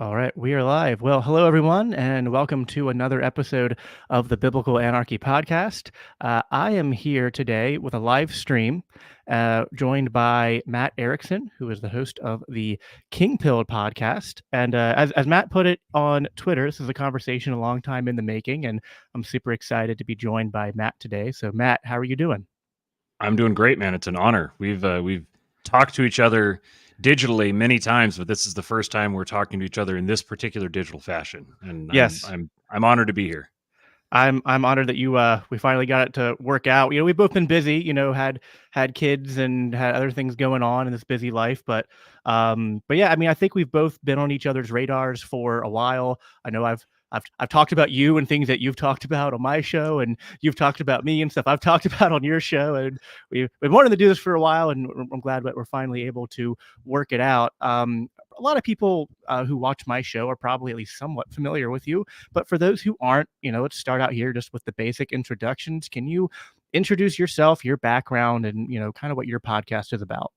All right, we are live. Well, hello everyone, and welcome to another episode of the Biblical Anarchy podcast. I am here today with a live stream, joined by Matt Erickson, who is the host of the Kingpilled podcast. And as Matt put it on Twitter, this is a conversation a long time in the making, and I'm super excited to be joined by Matt today. So, Matt, how are you doing? I'm doing great, man. It's an honor. We've talked to each other digitally many times, but this is the first time we're talking to each other in this particular digital fashion, and I'm Yes. I'm I'm honored to be here. I'm honored that you we finally got it to work out. We've both been busy, had kids and had other things going on in this busy life, but yeah, I mean, I think we've both been on each other's radars for a while. I know I've talked about you and things that you've talked about on my show, and you've talked about me and stuff I've talked about on your show, and we've been wanting to do this for a while, and I'm glad that we're finally able to work it out. A lot of people who watch my show are probably at least somewhat familiar with you. But for those who aren't, let's start out here just with the basic introductions. Can you introduce yourself, your background, and kind of what your podcast is about?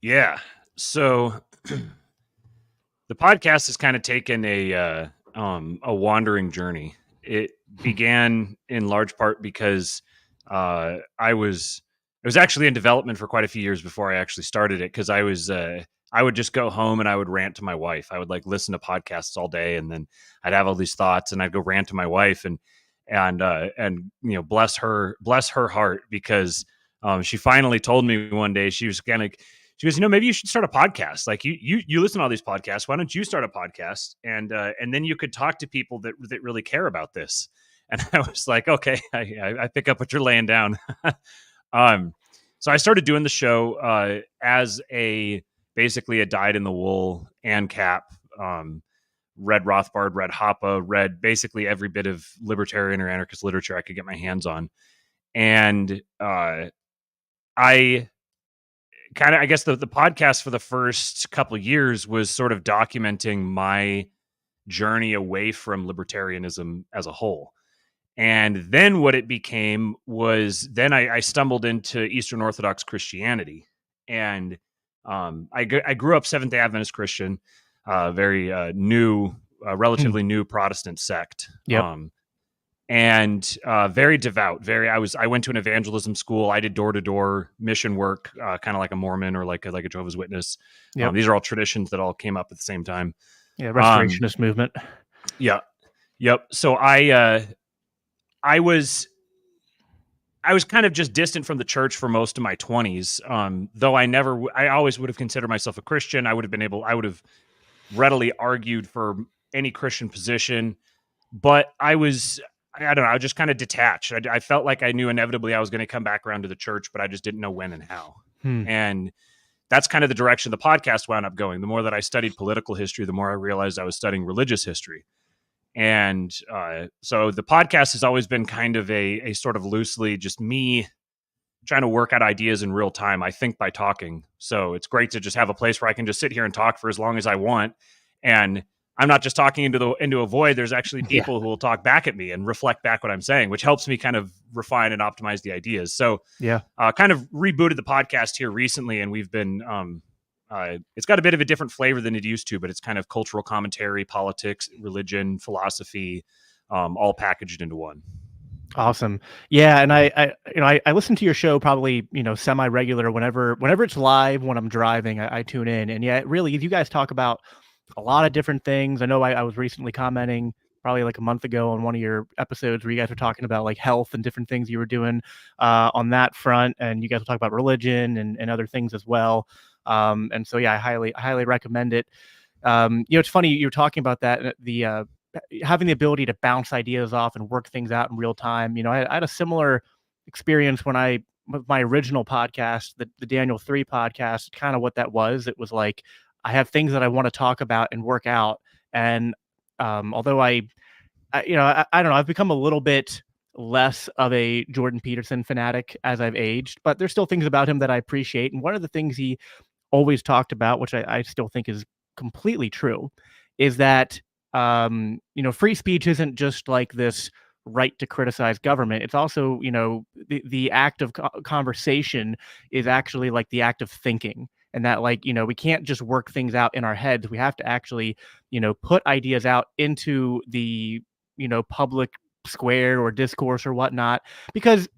Yeah. So the podcast has kind of taken a wandering journey. It began in large part because I was actually in development for quite a few years before I actually started it, because I would just go home and I would rant to my wife. I would listen to podcasts all day, and then I'd have all these thoughts, and I'd go rant to my wife, and bless her heart, because she finally told me one day. She goes, maybe you should start a podcast. Like you listen to all these podcasts. Why don't you start a podcast? And then you could talk to people that really care about this. And I was like, okay, I pick up what you're laying down. So I started doing the show as basically a dyed in the wool ANCAP, read Rothbard, read Hoppe, read basically every bit of libertarian or anarchist literature I could get my hands on. And I guess the podcast for the first couple of years was sort of documenting my journey away from libertarianism as a whole. And then what it became was then I stumbled into Eastern Orthodox Christianity. And I grew up Seventh-day Adventist Christian, very new, relatively new Protestant sect. Yep. And very devout. I went to an evangelism school. I did door-to-door mission work, kind of like a Mormon or like a Jehovah's Witness. Yep. These are all traditions that all came up at the same time. Yeah, restorationist movement. Yeah. Yep. So I was kind of just distant from the church for most of my 20s. Though I always would have considered myself a Christian. I would have readily argued for any Christian position, but I don't know, I was just kind of detached. I felt like I knew inevitably I was going to come back around to the church, but I just didn't know when and how. And that's kind of the direction the podcast wound up going. The more that I studied political history, the more I realized I was studying religious history. And so the podcast has always been kind of a sort of loosely just me trying to work out ideas in real time. I think by talking. So it's great to just have a place where I can just sit here and talk for as long as I want. And I'm not just talking into a void. There's actually people who will talk back at me and reflect back what I'm saying, which helps me kind of refine and optimize the ideas. So kind of rebooted the podcast here recently, and we've been it's got a bit of a different flavor than it used to, but it's kind of cultural commentary, politics, religion, philosophy, all packaged into one. Awesome. Yeah, and I listen to your show probably semi-regular whenever it's live. When I'm driving, I tune in, and yeah, really, you guys talk about a lot of different things. I know I was recently commenting probably like a month ago on one of your episodes where you guys were talking about like health and different things you were doing on that front, and you guys will talk about religion and other things as well. And so yeah, I highly recommend it. It's funny you're talking about that, the having the ability to bounce ideas off and work things out in real time. I had a similar experience with my original podcast, the Daniel 3 podcast. Kind of what that was. It was like I have things that I want to talk about and work out. And although I don't know, I've become a little bit less of a Jordan Peterson fanatic as I've aged, but there's still things about him that I appreciate. And one of the things he always talked about, which I still think is completely true, is that free speech isn't just like this right to criticize government. It's also, the act of conversation is actually like the act of thinking. and that, like, we can't just work things out in our heads. We have to actually, put ideas out into the, public square or discourse or whatnot, because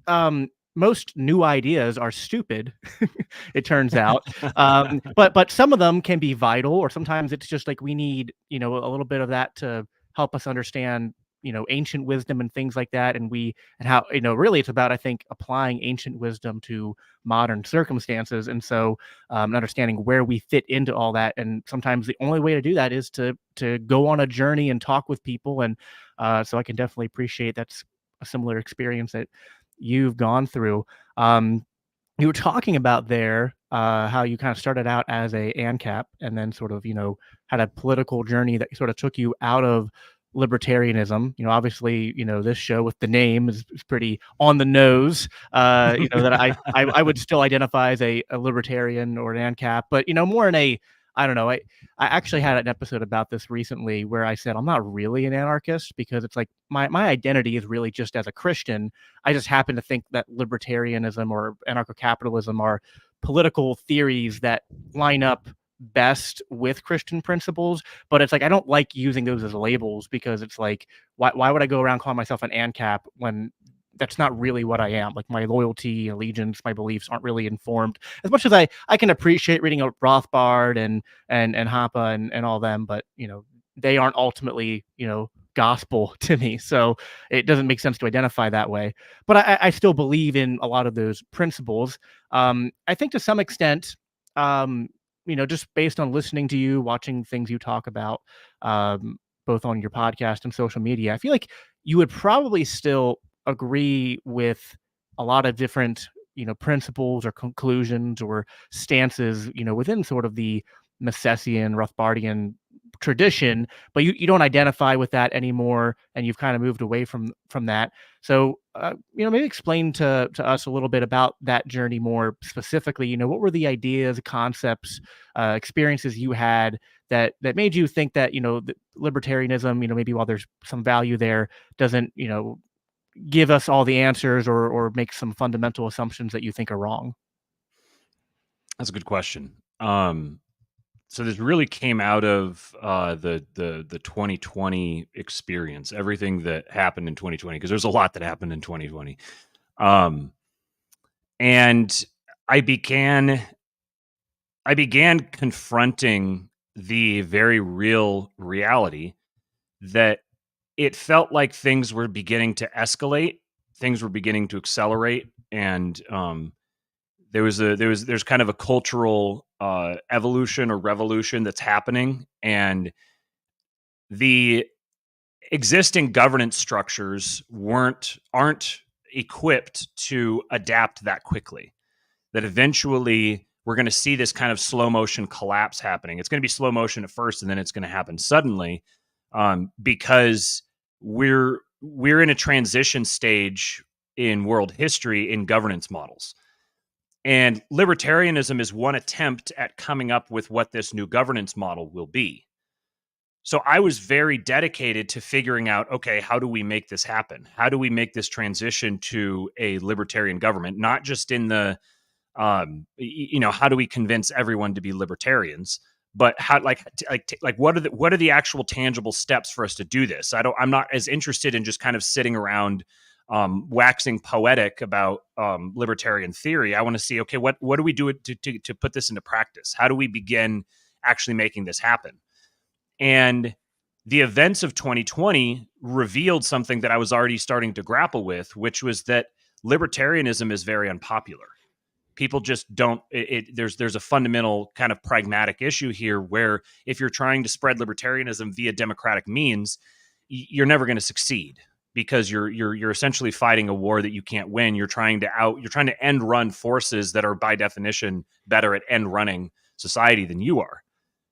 most new ideas are stupid, it turns out. But some of them can be vital, or sometimes it's just like we need, a little bit of that to help us understand, ancient wisdom and things like that. And how, really it's about, I think, applying ancient wisdom to modern circumstances. And so, understanding where we fit into all that. And sometimes the only way to do that is to go on a journey and talk with people. And so I can definitely appreciate that's a similar experience that you've gone through. You were talking about there how you kind of started out as a ANCAP, and then sort of, had a political journey that sort of took you out of libertarianism. Obviously, this show with the name is pretty on the nose. That I would still identify as a libertarian or an ANCAP, but more in a, I don't know. I actually had an episode about this recently where I said I'm not really an anarchist, because it's like my identity is really just as a Christian. I just happen to think that libertarianism or anarcho-capitalism are political theories that line up best with Christian principles. But it's like I don't like using those as labels, because it's like, why would I go around calling myself an ANCAP when that's not really what I am? Like, my loyalty, allegiance, my beliefs aren't really informed, as much as I can appreciate reading a Rothbard and Hoppe and all them, but they aren't ultimately, gospel to me. So it doesn't make sense to identify that way. But I still believe in a lot of those principles. I think to some extent, just based on listening to you, watching things you talk about, both on your podcast and social media, I feel like you would probably still agree with a lot of different, principles or conclusions or stances, within sort of the Misesian, Rothbardian tradition, but you don't identify with that anymore, and you've kind of moved away from that. So, maybe explain to us a little bit about that journey more specifically. What were the ideas, concepts, experiences you had that made you think that, the libertarianism, maybe while there's some value there, doesn't, give us all the answers, or make some fundamental assumptions that you think are wrong? That's a good question. So this really came out of the 2020 experience, everything that happened in 2020, because there's a lot that happened in 2020. And I began confronting the very real reality that it felt like things were beginning to escalate, things were beginning to accelerate, and there's kind of a cultural evolution or revolution that's happening, and the existing governance structures aren't equipped to adapt that quickly. That eventually we're going to see this kind of slow motion collapse happening. It's going to be slow motion at first, and then it's going to happen suddenly, because we're in a transition stage in world history in governance models. And libertarianism is one attempt at coming up with what this new governance model will be. So I was very dedicated to figuring out, okay, how do we make this happen? How do we make this transition to a libertarian government? Not just in the, how do we convince everyone to be libertarians? But how, what are the actual tangible steps for us to do this? I'm not as interested in just kind of sitting around waxing poetic about libertarian theory. I want to see, okay, what do we do to put this into practice? How do we begin actually making this happen? And the events of 2020 revealed something that I was already starting to grapple with, which was that libertarianism is very unpopular. People just don't. There's a fundamental kind of pragmatic issue here, where if you're trying to spread libertarianism via democratic means, you're never going to succeed, because you're essentially fighting a war that you can't win. You're trying to end run forces that are by definition better at end running society than you are.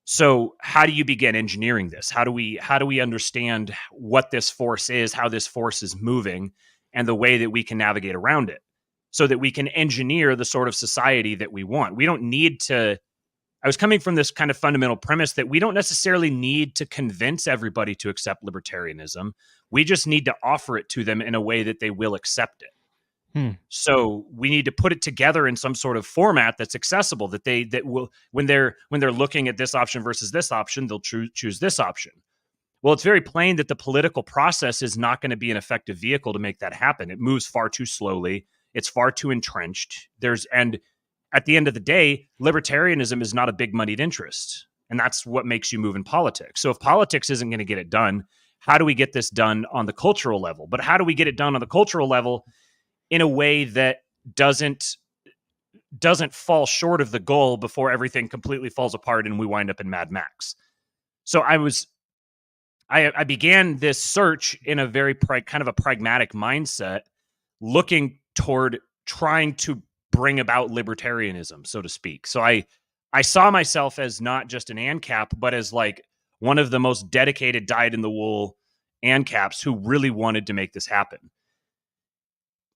So how do you begin engineering this? How do we understand what this force is, how this force is moving, and the way that we can navigate around it, so that we can engineer the sort of society that we want? We don't need to. I was coming from this kind of fundamental premise that we don't necessarily need to convince everybody to accept libertarianism. We just need to offer it to them in a way that they will accept it. Hmm. So we need to put it together in some sort of format that's accessible, that will, when they're looking at this option versus this option, they'll choose this option. Well, it's very plain that the political process is not going to be an effective vehicle to make that happen. It moves far too slowly. It's far too entrenched. And at the end of the day, libertarianism is not a big moneyed interest. And that's what makes you move in politics. So if politics isn't going to get it done, how do we get this done on the cultural level? But how do we get it done on the cultural level in a way that doesn't fall short of the goal before everything completely falls apart and we wind up in Mad Max? So I began this search in a very kind of a pragmatic mindset, looking toward trying to bring about libertarianism, so to speak. So I saw myself as not just an ANCAP, but as like one of the most dedicated, dyed-in-the-wool ANCAPs who really wanted to make this happen.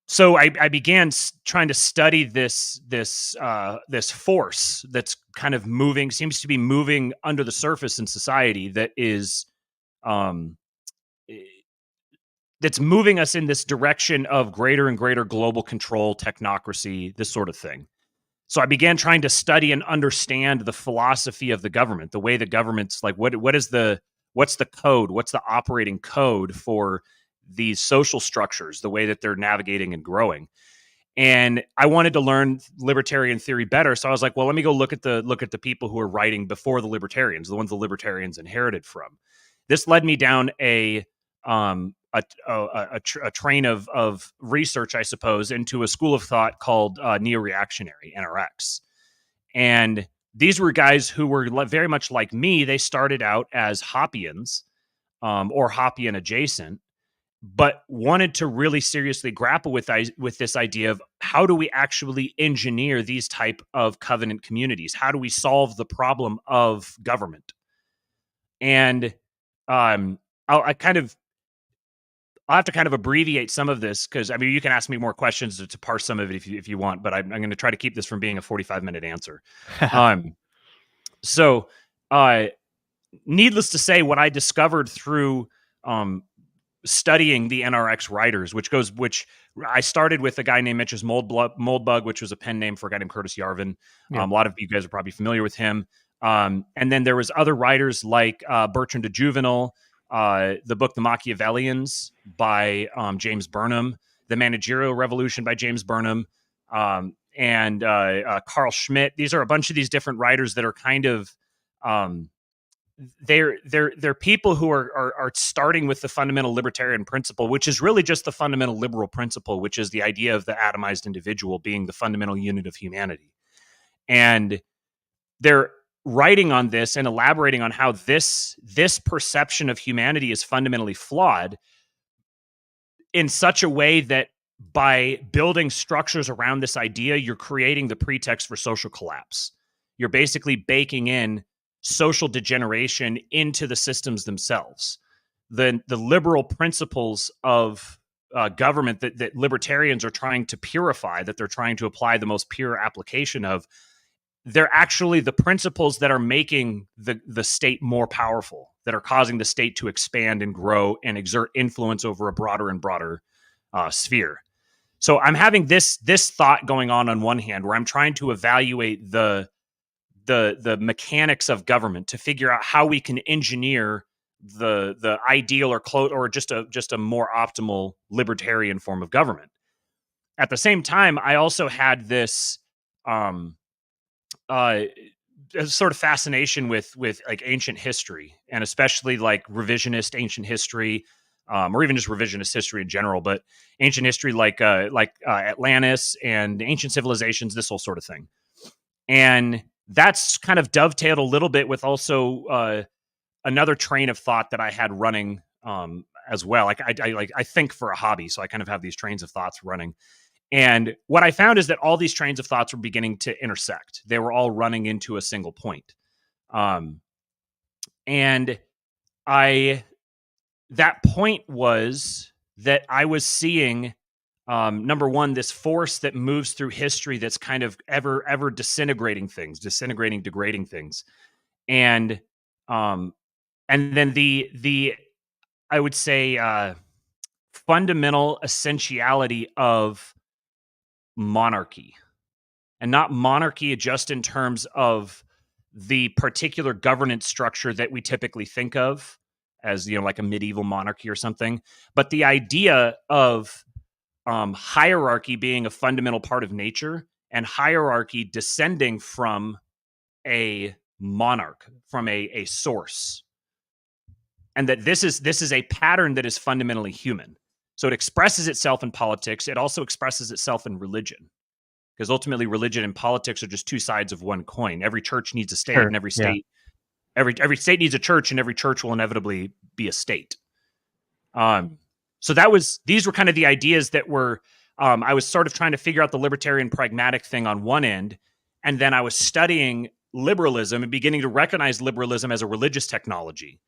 So I began trying to study this force that's kind of seems to be moving under the surface in society, that is um, that's moving us in this direction of greater and greater global control, technocracy, this sort of thing. So I began trying to study and understand the philosophy of the government, the way the government's like, what's the code, what's the operating code for these social structures, the way that they're navigating and growing. And I wanted to learn libertarian theory better. So I was like, well, let me go look at the people who are writing before the libertarians, the ones the libertarians inherited from. This led me down a train of research, I suppose, into a school of thought called neo-reactionary, NRX. And these were guys who were very much like me. They started out as Hoppians, or Hoppian adjacent, but wanted to really seriously grapple with this idea of how do we actually engineer these type of covenant communities? How do we solve the problem of government? And I'll have to kind of abbreviate some of this, because I mean, you can ask me more questions to parse some of it if you want, but I'm going to try to keep this from being a 45-minute answer. Um, so, needless to say, what I discovered through studying the NRX writers, which I started with a guy named Mitch's Moldbug, which was a pen name for a guy named Curtis Yarvin. Yeah. A lot of you guys are probably familiar with him. And then there was other writers like Bertrand de Juvenal, the book The Machiavellians by James Burnham, The Managerial Revolution by James Burnham, and Carl Schmitt. These are a bunch of these different writers that are kind of they're people who are starting with the fundamental libertarian principle, which is really just the fundamental liberal principle, which is the idea of the atomized individual being the fundamental unit of humanity. And they're writing on this and elaborating on how this perception of humanity is fundamentally flawed, in such a way that by building structures around this idea, you're creating the pretext for social collapse. You're basically baking in social degeneration into the systems themselves. The liberal principles of government that libertarians are trying to purify, that they're trying to apply the most pure application of, they're actually the principles that are making the state more powerful, that are causing the state to expand and grow and exert influence over a broader and broader sphere. So I'm having this thought going on one hand, where I'm trying to evaluate the mechanics of government to figure out how we can engineer the ideal or just a more optimal libertarian form of government. At the same time, I also had this sort of fascination with like ancient history, and especially like revisionist ancient history, or even just revisionist history in general, but ancient history like Atlantis and ancient civilizations, this whole sort of thing. And that's kind of dovetailed a little bit with also another train of thought that I had running as well. Like I think for a hobby, so I kind of have these trains of thoughts running. And what I found is that all these trains of thoughts were beginning to intersect. They were all running into a single point. And that point was that I was seeing, number one, this force that moves through history that's kind of ever degrading things. And then the I would say fundamental essentiality of monarchy, and not monarchy just in terms of the particular governance structure that we typically think of as, like a medieval monarchy or something, but the idea of hierarchy being a fundamental part of nature, and hierarchy descending from a monarch, from a source, and that this is a pattern that is fundamentally human. So it expresses itself in politics. It also expresses itself in religion, because ultimately religion and politics are just two sides of one coin. Every church needs a state, Sure. and every Yeah. state every state needs a church, and every church will inevitably be a state. So these were kind of the ideas that were, I was sort of trying to figure out the libertarian pragmatic thing on one end, and then I was studying liberalism and beginning to recognize liberalism as a religious technology.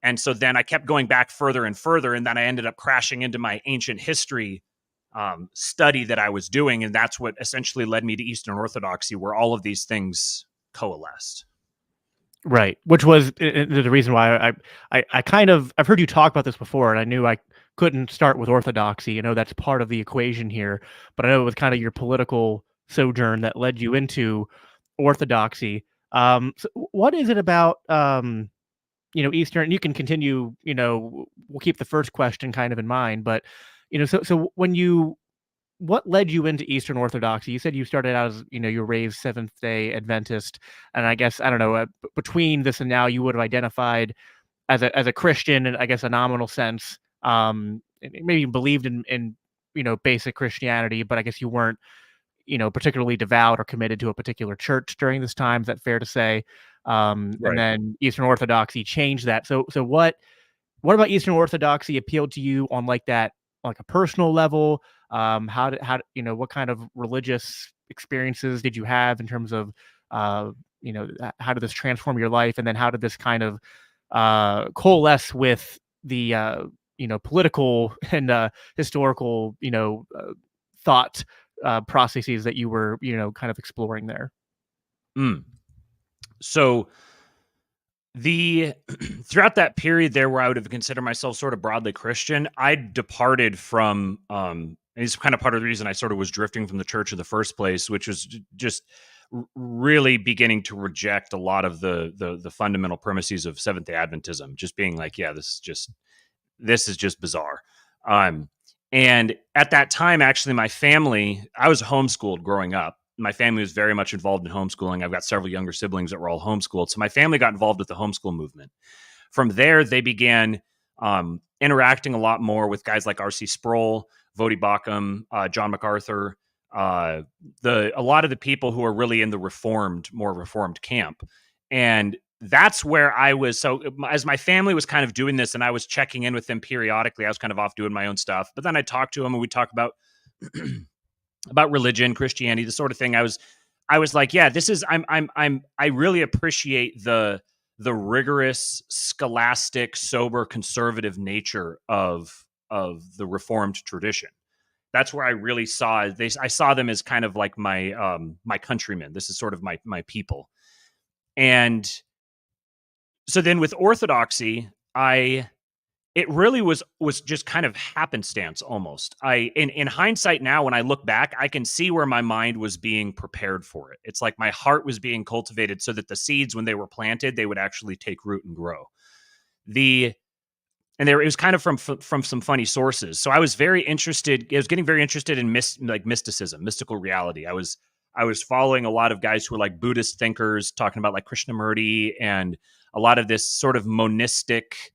And so then I kept going back further and further, and then I ended up crashing into my ancient history study that I was doing, and that's what essentially led me to Eastern Orthodoxy, where all of these things coalesced. Right, which was the reason why I kind of I've heard you talk about this before, and I knew I couldn't start with Orthodoxy. That's part of the equation here, but I know it was kind of your political sojourn that led you into Orthodoxy. So what is it about Eastern? And you can continue. We'll keep the first question kind of in mind, but so when you what led you into Eastern Orthodoxy? You said you started out as, you were raised Seventh-day Adventist, and I guess I don't know. Between this and now, you would have identified as a Christian in, I guess, a nominal sense. And maybe you believed in basic Christianity, but I guess you weren't particularly devout or committed to a particular church during this time. Is that fair to say? And Right. then Eastern Orthodoxy changed that. So what about Eastern Orthodoxy appealed to you on like a personal level? What kind of religious experiences did you have in terms of, how did this transform your life? And then how did this kind of coalesce with the, political and historical, thought processes that you were, kind of exploring there? Mm. So the throughout that period there where I would have considered myself sort of broadly Christian, I departed from and it's kind of part of the reason I sort of was drifting from the church in the first place, which was just really beginning to reject a lot of the fundamental premises of Seventh-day Adventism, just being like, yeah, this is just bizarre. And at that time, actually, I was homeschooled growing up. My family was very much involved in homeschooling. I've got several younger siblings that were all homeschooled. So my family got involved with the homeschool movement. From there, they began interacting a lot more with guys like R.C. Sproul, Voddie Baucham, John MacArthur, a lot of the people who are really in the more reformed camp. And that's where I was. So as my family was kind of doing this and I was checking in with them periodically, I was kind of off doing my own stuff. But then I talked to them and we talk about about religion, Christianity, the sort of thing. I was like, yeah, I really appreciate the rigorous, scholastic, sober, conservative nature of the Reformed tradition. That's where I really I saw them as kind of like my countrymen. This is sort of my people. And so then with Orthodoxy, it really was just kind of happenstance almost. In hindsight now, when I look back, I can see where my mind was being prepared for it. It's like my heart was being cultivated so that the seeds, when they were planted, they would actually take root and grow. It was kind of from some funny sources. So I was getting very interested in mysticism, mystical reality. I was following a lot of guys who were like Buddhist thinkers, talking about like Krishnamurti and a lot of this sort of monistic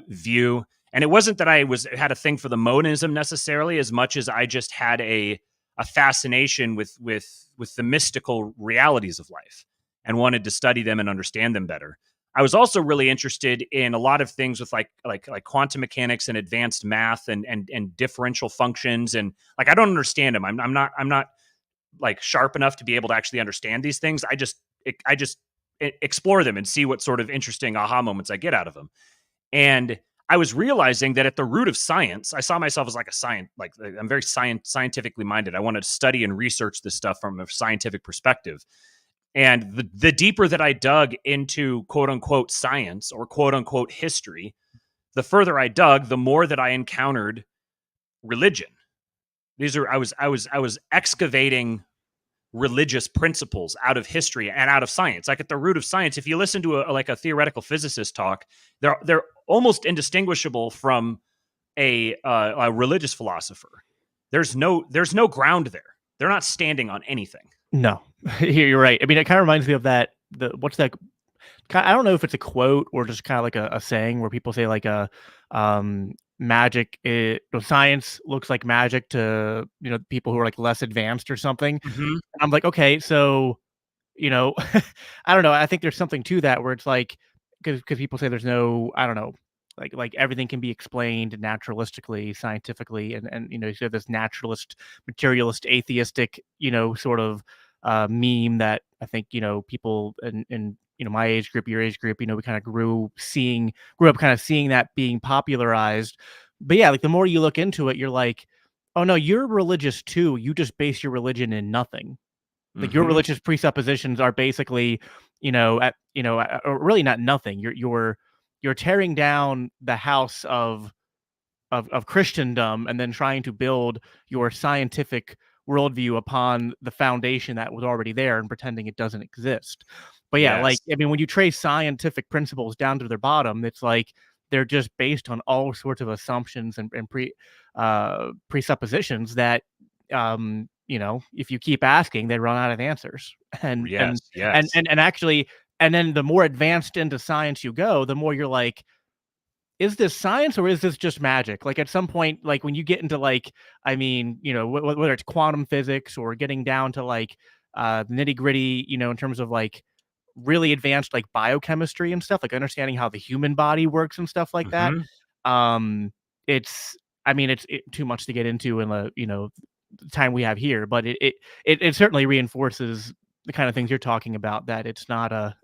view. And it wasn't that I had a thing for the monism necessarily, as much as I just had a fascination with the mystical realities of life and wanted to study them and understand them better. I was also really interested in a lot of things with like quantum mechanics and advanced math and differential functions, and like I don't understand them. I'm not like sharp enough to be able to actually understand these things. I just explore them and see what sort of interesting aha moments I get out of them. And I was realizing that at the root of science, I saw myself as like I'm very scientifically minded. I wanted to study and research this stuff from a scientific perspective. And the deeper that I dug into quote unquote science or quote unquote history, the further I dug, the more that I encountered religion. I was excavating religious principles out of history and out of science. Like at the root of science, if you listen to a theoretical physicist talk, they're almost indistinguishable from a religious philosopher. There's no ground there. They're not standing on anything. No, you're right. I mean, it kind of reminds me of that. What's that? I don't know if it's a quote or just kind of like a saying where people say like magic science looks like magic to people who are like less advanced or something. Mm-hmm. And I'm like, okay, so I don't know. I think there's something to that where it's like because people say there's no, I don't know, like everything can be explained naturalistically, scientifically, and you have this naturalist, materialist, atheistic, sort of meme that I think people in my age group, your age group, we kind of grew up kind of seeing that being popularized. But yeah, like the more you look into it, you're like, oh no, you're religious too. You just base your religion in nothing. Like your Mm-hmm. religious presuppositions are basically, or really not nothing. You're tearing down the house of Christendom and then trying to build your scientific worldview upon the foundation that was already there and pretending it doesn't exist. But yeah, like Yes. I mean, when you trace scientific principles down to their bottom, it's like they're just based on all sorts of assumptions and presuppositions that if you keep asking, they run out of answers. And and Yes. and Yes. and and actually, and then the more advanced into science you go, the more you're like, is this science or is this just magic? Like at some point, like when you get into like, I mean, whether it's quantum physics or getting down to like the nitty gritty, in terms of like really advanced like biochemistry and stuff, like understanding how the human body works and stuff like that. Mm-hmm. Um, it's, I mean, it's too much to get into in the the time we have here, but it certainly reinforces the kind of things you're talking about. That it's not a,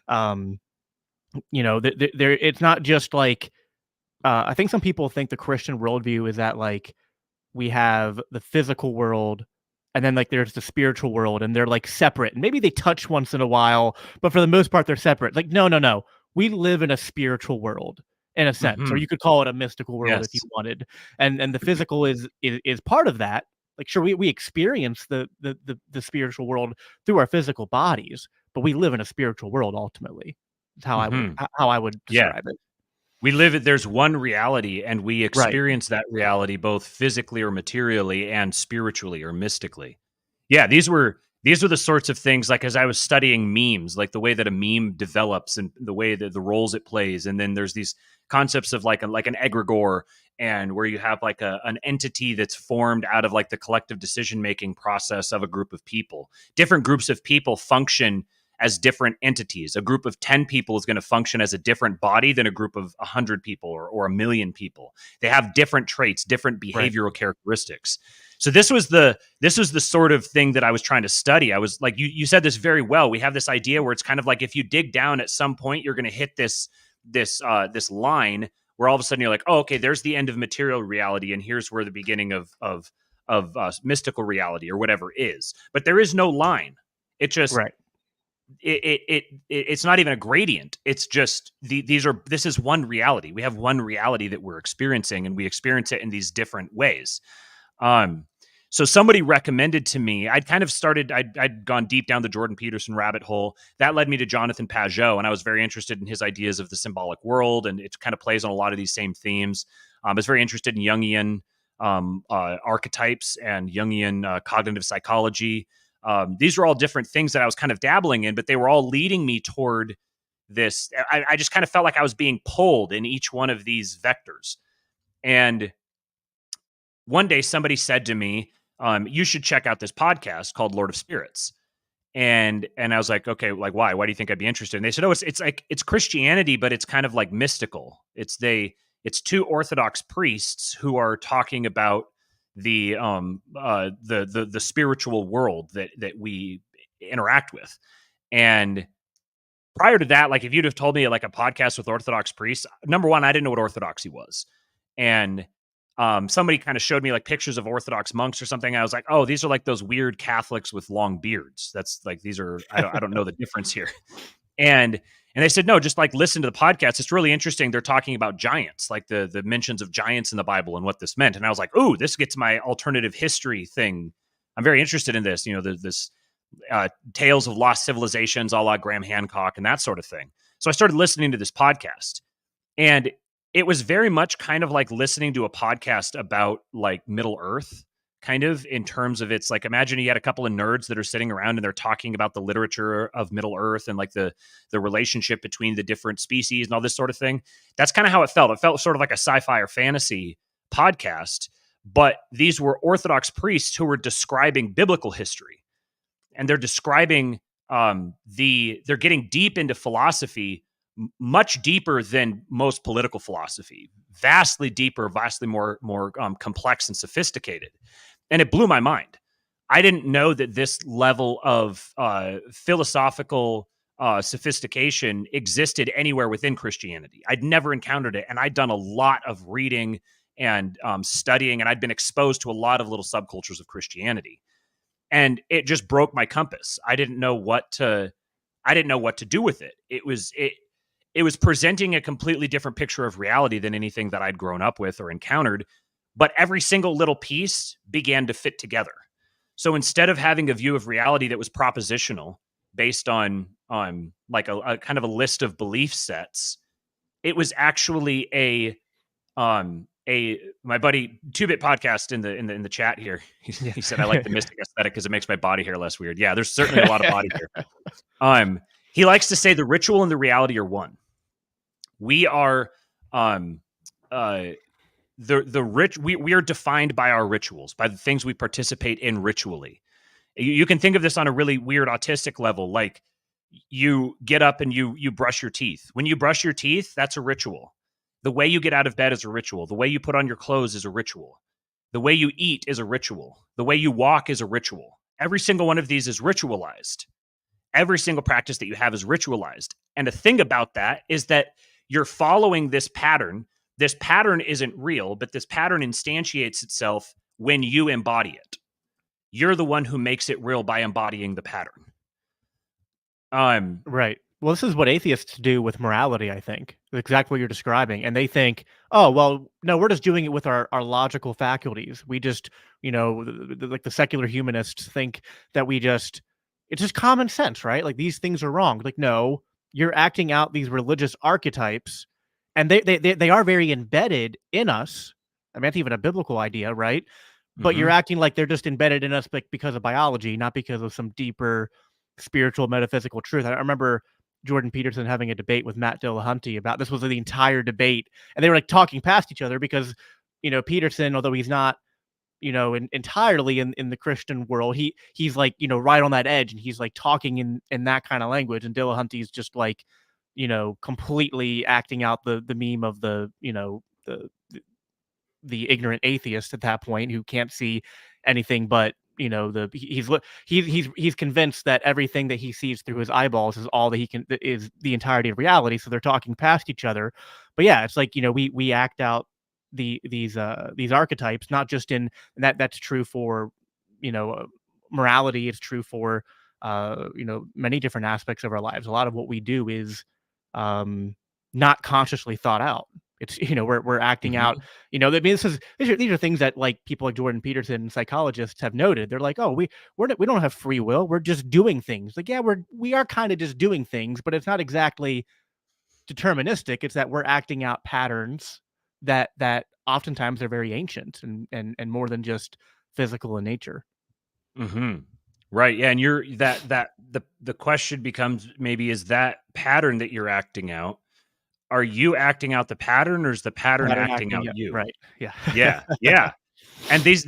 um, there it's not just like I think some people think the Christian worldview is that like we have the physical world and then like there's the spiritual world and they're like separate and maybe they touch once in a while, but for the most part they're separate. Like no, we live in a spiritual world in a sense, or Mm-hmm. you could call it a mystical world if you Yes. wanted. And the physical is part of that. Like sure, we experience the spiritual world through our physical bodies, but we live in a spiritual world ultimately. Is Mm-hmm. how I would Yeah. describe it. There's one reality, and we Right. experience that reality both physically or materially and spiritually or mystically. Yeah, these were the sorts of things, like as I was studying memes, like the way that a meme develops and the way that the roles it plays. And then there's these concepts of like an egregore, and where you have like an entity that's formed out of like the collective decision making process of a group of people. Different groups of people function as different entities. A group of 10 people is going to function as a different body than a group of 100 people or a million people. They have different traits, different Right. behavioral characteristics. So this was the sort of thing that I was trying to study. I was like, you said this very well. We have this idea where it's kind of like if you dig down at some point, you're going to hit this line where all of a sudden you're like, oh, okay, there's the end of material reality, and here's where the beginning of mystical reality or whatever is. But there is no line. It just Right. it's not even a gradient. It's just this is one reality. We have one reality that we're experiencing, and we experience it in these different ways. Um, so somebody recommended to me, I'd gone deep down the Jordan Peterson rabbit hole. That led me to Jonathan Pageau, and I was very interested in his ideas of the symbolic world, and it kind of plays on a lot of these same themes. I was very interested in Jungian archetypes and Jungian cognitive psychology. These were all different things that I was kind of dabbling in, but they were all leading me toward this. I just kind of felt like I was being pulled in each one of these vectors. And one day somebody said to me, you should check out this podcast called Lord of Spirits. And I was like, okay, like why? Why do you think I'd be interested? And they said, oh, it's like it's Christianity, but it's kind of like mystical. It's two Orthodox priests who are talking about the spiritual world that we interact with. And prior to that, like if you'd have told me like a podcast with Orthodox priests, number one, I didn't know what Orthodoxy was. And somebody kind of showed me like pictures of Orthodox monks or something. I was like, oh, these are like those weird Catholics with long beards. That's like, these are, I don't know the difference here. And they said, no, just like listen to the podcast. It's really interesting. They're talking about giants, like the mentions of giants in the Bible and what this meant. And I was like, ooh, this gets my alternative history thing. I'm very interested in this, this tales of lost civilizations, a la Graham Hancock and that sort of thing. So I started listening to this podcast, and it was very much kind of like listening to a podcast about like Middle Earth, kind of in terms of, it's like, imagine you had a couple of nerds that are sitting around and they're talking about the literature of Middle Earth and like the relationship between the different species and all this sort of thing. That's kind of how it felt. It felt sort of like a sci-fi or fantasy podcast, but these were Orthodox priests who were describing biblical history, and they're describing they're getting deep into philosophy, much deeper than most political philosophy, vastly deeper, vastly more complex and sophisticated. And it blew my mind. I didn't know that this level of philosophical sophistication existed anywhere within Christianity. I'd never encountered it, and I'd done a lot of reading and studying, and I'd been exposed to a lot of little subcultures of Christianity, and it just broke my compass. I didn't know what to do with it. It was presenting a completely different picture of reality than anything that I'd grown up with or encountered, but every single little piece began to fit together. So instead of having a view of reality that was propositional based on like a kind of a list of belief sets, it was actually my buddy 2-Bit Podcast in the chat here. He said, I like the mystic aesthetic because it makes my body hair less weird. Yeah, there's certainly a lot of body hair. He likes to say the ritual and the reality are one. We are we are defined by our rituals, by the things we participate in ritually. You can think of this on a really weird autistic level, like you get up and you brush your teeth. When you brush your teeth, that's a ritual. The way you get out of bed is a ritual. The way you put on your clothes is a ritual. The way you eat is a ritual. The way you walk is a ritual. Every single one of these is ritualized. Every single practice that you have is ritualized. And the thing about that is that you're following this pattern. This pattern isn't real, but this pattern instantiates itself when you embody it. You're the one who makes it real by embodying the pattern. Right. Well, this is what atheists do with morality, I think. Exactly what you're describing. And they think, oh, well, no, we're just doing it with our logical faculties. We just, like the secular humanists think that it's just common sense, right? Like these things are wrong. Like, no, you're acting out these religious archetypes, and they are very embedded in us. I mean, that's even a biblical idea, right? But you're acting like they're just embedded in us because of biology, not because of some deeper spiritual metaphysical truth. I remember Jordan Peterson having a debate with Matt Dillahunty about this. Was the entire debate, and they were like talking past each other because Peterson, although he's not entirely in the Christian world, he's like right on that edge, and he's like talking in that kind of language, and Dillahunty's just like completely acting out the meme of the ignorant atheist at that point who can't see anything but he's convinced that everything that he sees through his eyeballs is all that is the entirety of reality. So they're talking past each other. But yeah, it's like we act out these archetypes, not just in and that's true for morality. It's true for many different aspects of our lives. A lot of what we do is not consciously thought out. It's we're acting out. I mean, these are things that like people like Jordan Peterson, psychologists, have noted. They're like, oh, we don't have free will. We're just doing things. Like, yeah, we are kind of just doing things, but it's not exactly deterministic. It's that we're acting out patterns that oftentimes are very ancient and more than just physical in nature. Right. Yeah. And the question becomes, maybe, is that pattern that you're acting out, are you acting out the pattern, or is the pattern acting out you? Right. Yeah. Yeah. Yeah. And it's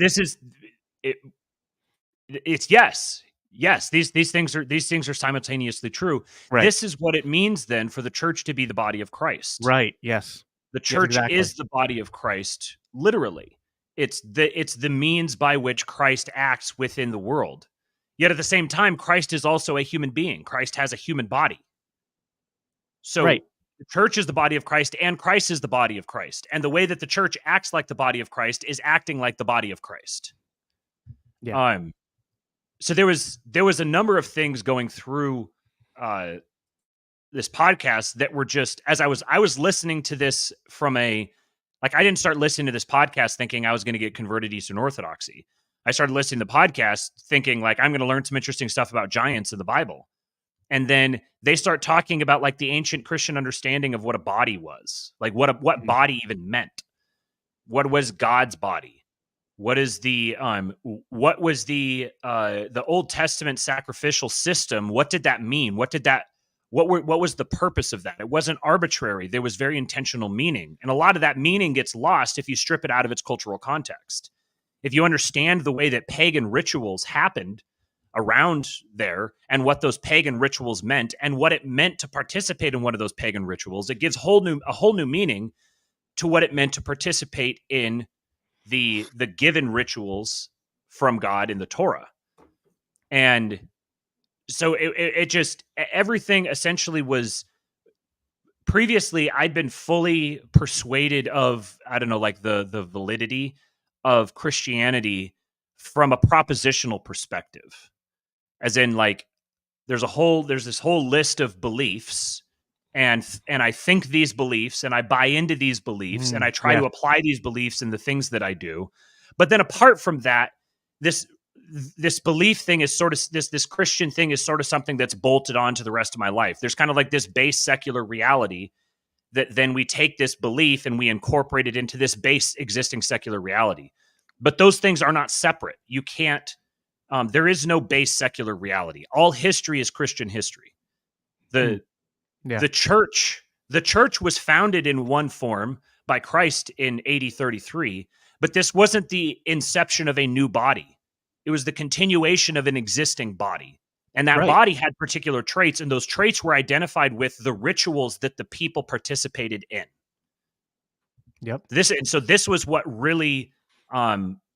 yes. Yes. These things are simultaneously true. Right. This is what it means then for the church to be the body of Christ. Right. Yes. The church is the body of Christ, literally. It's the means by which Christ acts within the world. Yet at the same time, Christ is also a human being. Christ has a human body. So right. The church is the body of Christ, and Christ is the body of Christ. And the way that the church acts like the body of Christ is acting like the body of Christ. Yeah. So there was a number of things going through podcast that were just, as I was listening to this from a, like, I didn't start listening to this podcast thinking I was going to get converted to Eastern Orthodoxy. I started listening to the podcast thinking like I'm going to learn some interesting stuff about giants in the Bible. And then they start talking about like the ancient Christian understanding of what a body was, like what body even meant. What was God's body? What is what was the Old Testament sacrificial system? What did that mean? What was the purpose of that? It wasn't arbitrary. There was very intentional meaning. And a lot of that meaning gets lost if you strip it out of its cultural context. If you understand the way that pagan rituals happened around there and what those pagan rituals meant and what it meant to participate in one of those pagan rituals, it gives a whole new meaning to what it meant to participate in the given rituals from God in the Torah. And so it just, everything essentially was, previously I'd been fully persuaded of, I don't know, like the validity of Christianity from a propositional perspective, as in like there's this whole list of beliefs, and I think these beliefs and I buy into these beliefs and I try to apply these beliefs in the things that I do. But then apart from that, this belief thing is sort of this Christian thing is sort of something that's bolted on to the rest of my life. There's kind of like this base secular reality that then we take this belief and we incorporate it into this base existing secular reality. But those things are not separate. You can't, there is no base secular reality. All history is Christian history. The church was founded in one form by Christ in AD 33, but this wasn't the inception of a new body. It was the continuation of an existing body. And that body had particular traits, and those traits were identified with the rituals that the people participated in. Yep. This was what really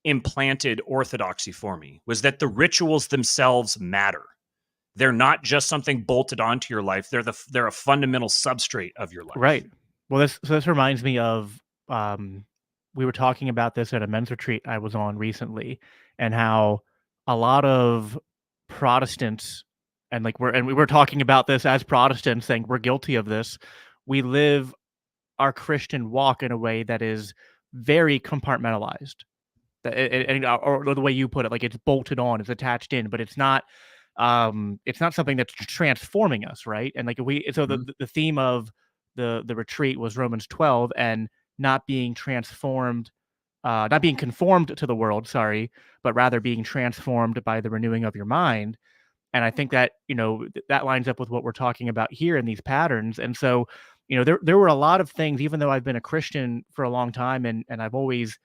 implanted orthodoxy for me, was that the rituals themselves matter. They're not just something bolted onto your life. They're a fundamental substrate of your life. Right. Well, this reminds me of, we were talking about this at a men's retreat I was on recently, and how a lot of Protestants, and we were talking about this as Protestants, saying we're guilty of this. We live our Christian walk in a way that is very compartmentalized, or the way you put it, like it's bolted on, it's attached in, but it's not something that's transforming us, right? And like the theme of the retreat was Romans 12 and not being transformed, not being conformed to the world, sorry, but rather being transformed by the renewing of your mind. And I think that, that lines up with what we're talking about here in these patterns. And so, there were a lot of things, even though I've been a Christian for a long time, and I've always,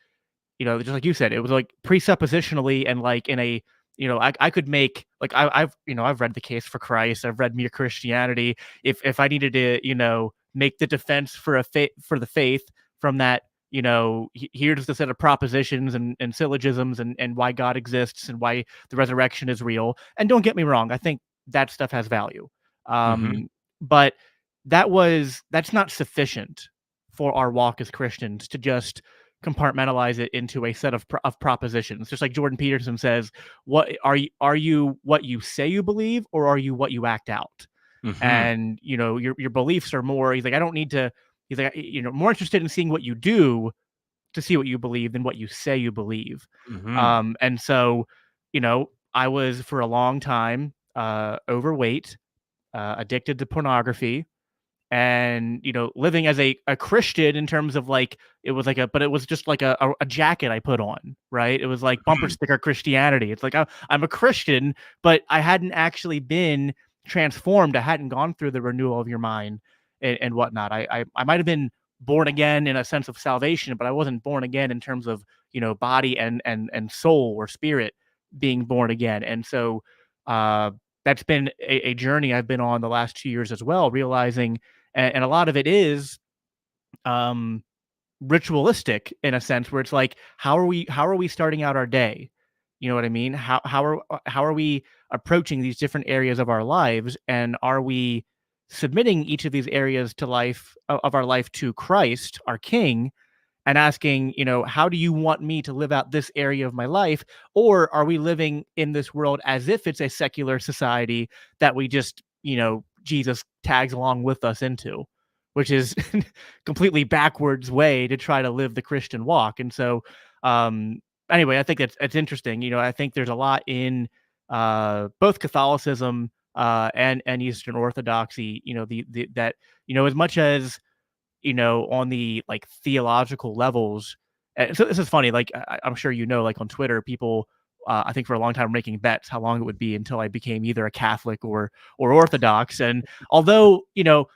just like you said, it was like presuppositionally, and like in a, I could make, like, I've read The Case for Christ, I've read Mere Christianity. If I needed to, make the defense for the faith from that, here's the set of propositions and syllogisms and why God exists and why the resurrection is real. And don't get me wrong, I think that stuff has value. But that's not sufficient for our walk as Christians to just compartmentalize it into a set of propositions. Just like Jordan Peterson says, what are you what you say you believe, or are you what you act out? And your beliefs are more, he's like, I don't need to, he's like, more interested in seeing what you do to see what you believe than what you say you believe. And so, I was for a long time overweight, addicted to pornography, and living as a Christian in terms of like, it was like but it was just like a jacket I put on, right? It was like bumper sticker Christianity. It's like I'm a Christian, but I hadn't actually been transformed. I hadn't gone through the renewal of your mind and whatnot. I might have been born again in a sense of salvation, but I wasn't born again in terms of body and soul or spirit being born again. And so that's been a journey I've been on the last 2 years as well, realizing, and a lot of it is ritualistic in a sense, where it's like, how are we starting out our day? You know what I mean? How are we approaching these different areas of our lives, and are we submitting each of these areas of our life to Christ, our King, and asking, how do you want me to live out this area of my life? Or are we living in this world as if it's a secular society that we just Jesus tags along with us into, which is completely backwards way to try to live the Christian walk. And so, anyway, I think it's interesting. I think there's a lot in both Catholicism and Eastern Orthodoxy. That as much as on the like theological levels. And so this is funny. Like I'm sure like on Twitter, people I think for a long time were making bets how long it would be until I became either a Catholic or Orthodox. And although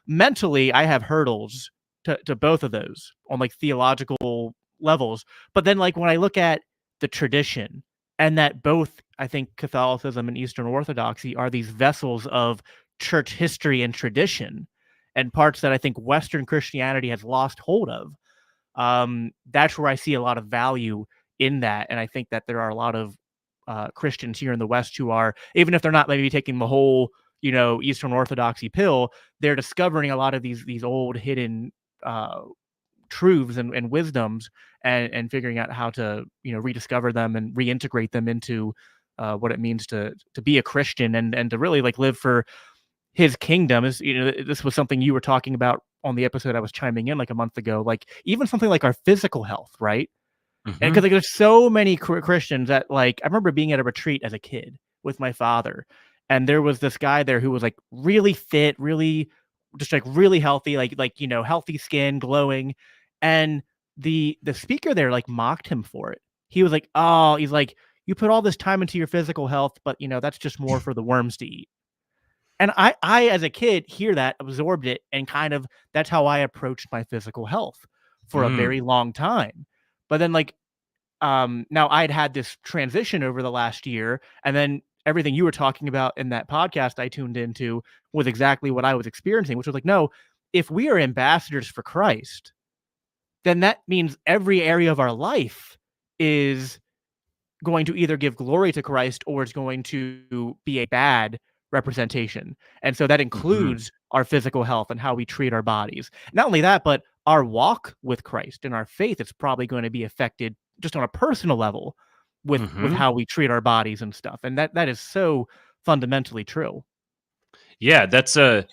mentally I have hurdles to both of those on like theological levels, but then like when I look at the tradition and that both I think Catholicism and Eastern Orthodoxy are these vessels of church history and tradition and parts that I think Western Christianity has lost hold of. That's where I see a lot of value in that. And I think that there are a lot of Christians here in the West who are, even if they're not maybe taking the whole, Eastern Orthodoxy pill, they're discovering a lot of these old hidden truths and wisdoms and figuring out how to, rediscover them and reintegrate them into what it means to be a Christian and to really like live for his kingdom. Is this was something you were talking about on the episode I was chiming in like a month ago, like even something like our physical health, right? And because like there's so many Christians that like I remember being at a retreat as a kid with my father, and there was this guy there who was like really fit, really just like really healthy, like healthy skin, glowing, and the speaker there like mocked him for it. He was like, "Oh, he's like, you put all this time into your physical health, but that's just more for the worms to eat." And I as a kid hear that, absorbed it, and kind of that's how I approached my physical health for a very long time. But then like now I'd had this transition over the last year, and then everything you were talking about in that podcast I tuned into was exactly what I was experiencing, which was like, no, if we are ambassadors for Christ, then that means every area of our life is going to either give glory to Christ or it's going to be a bad representation. And so that includes our physical health and how we treat our bodies. Not only that, but our walk with Christ and our faith is probably going to be affected just on a personal level with how we treat our bodies and stuff. And that is so fundamentally true. Yeah, that's okay.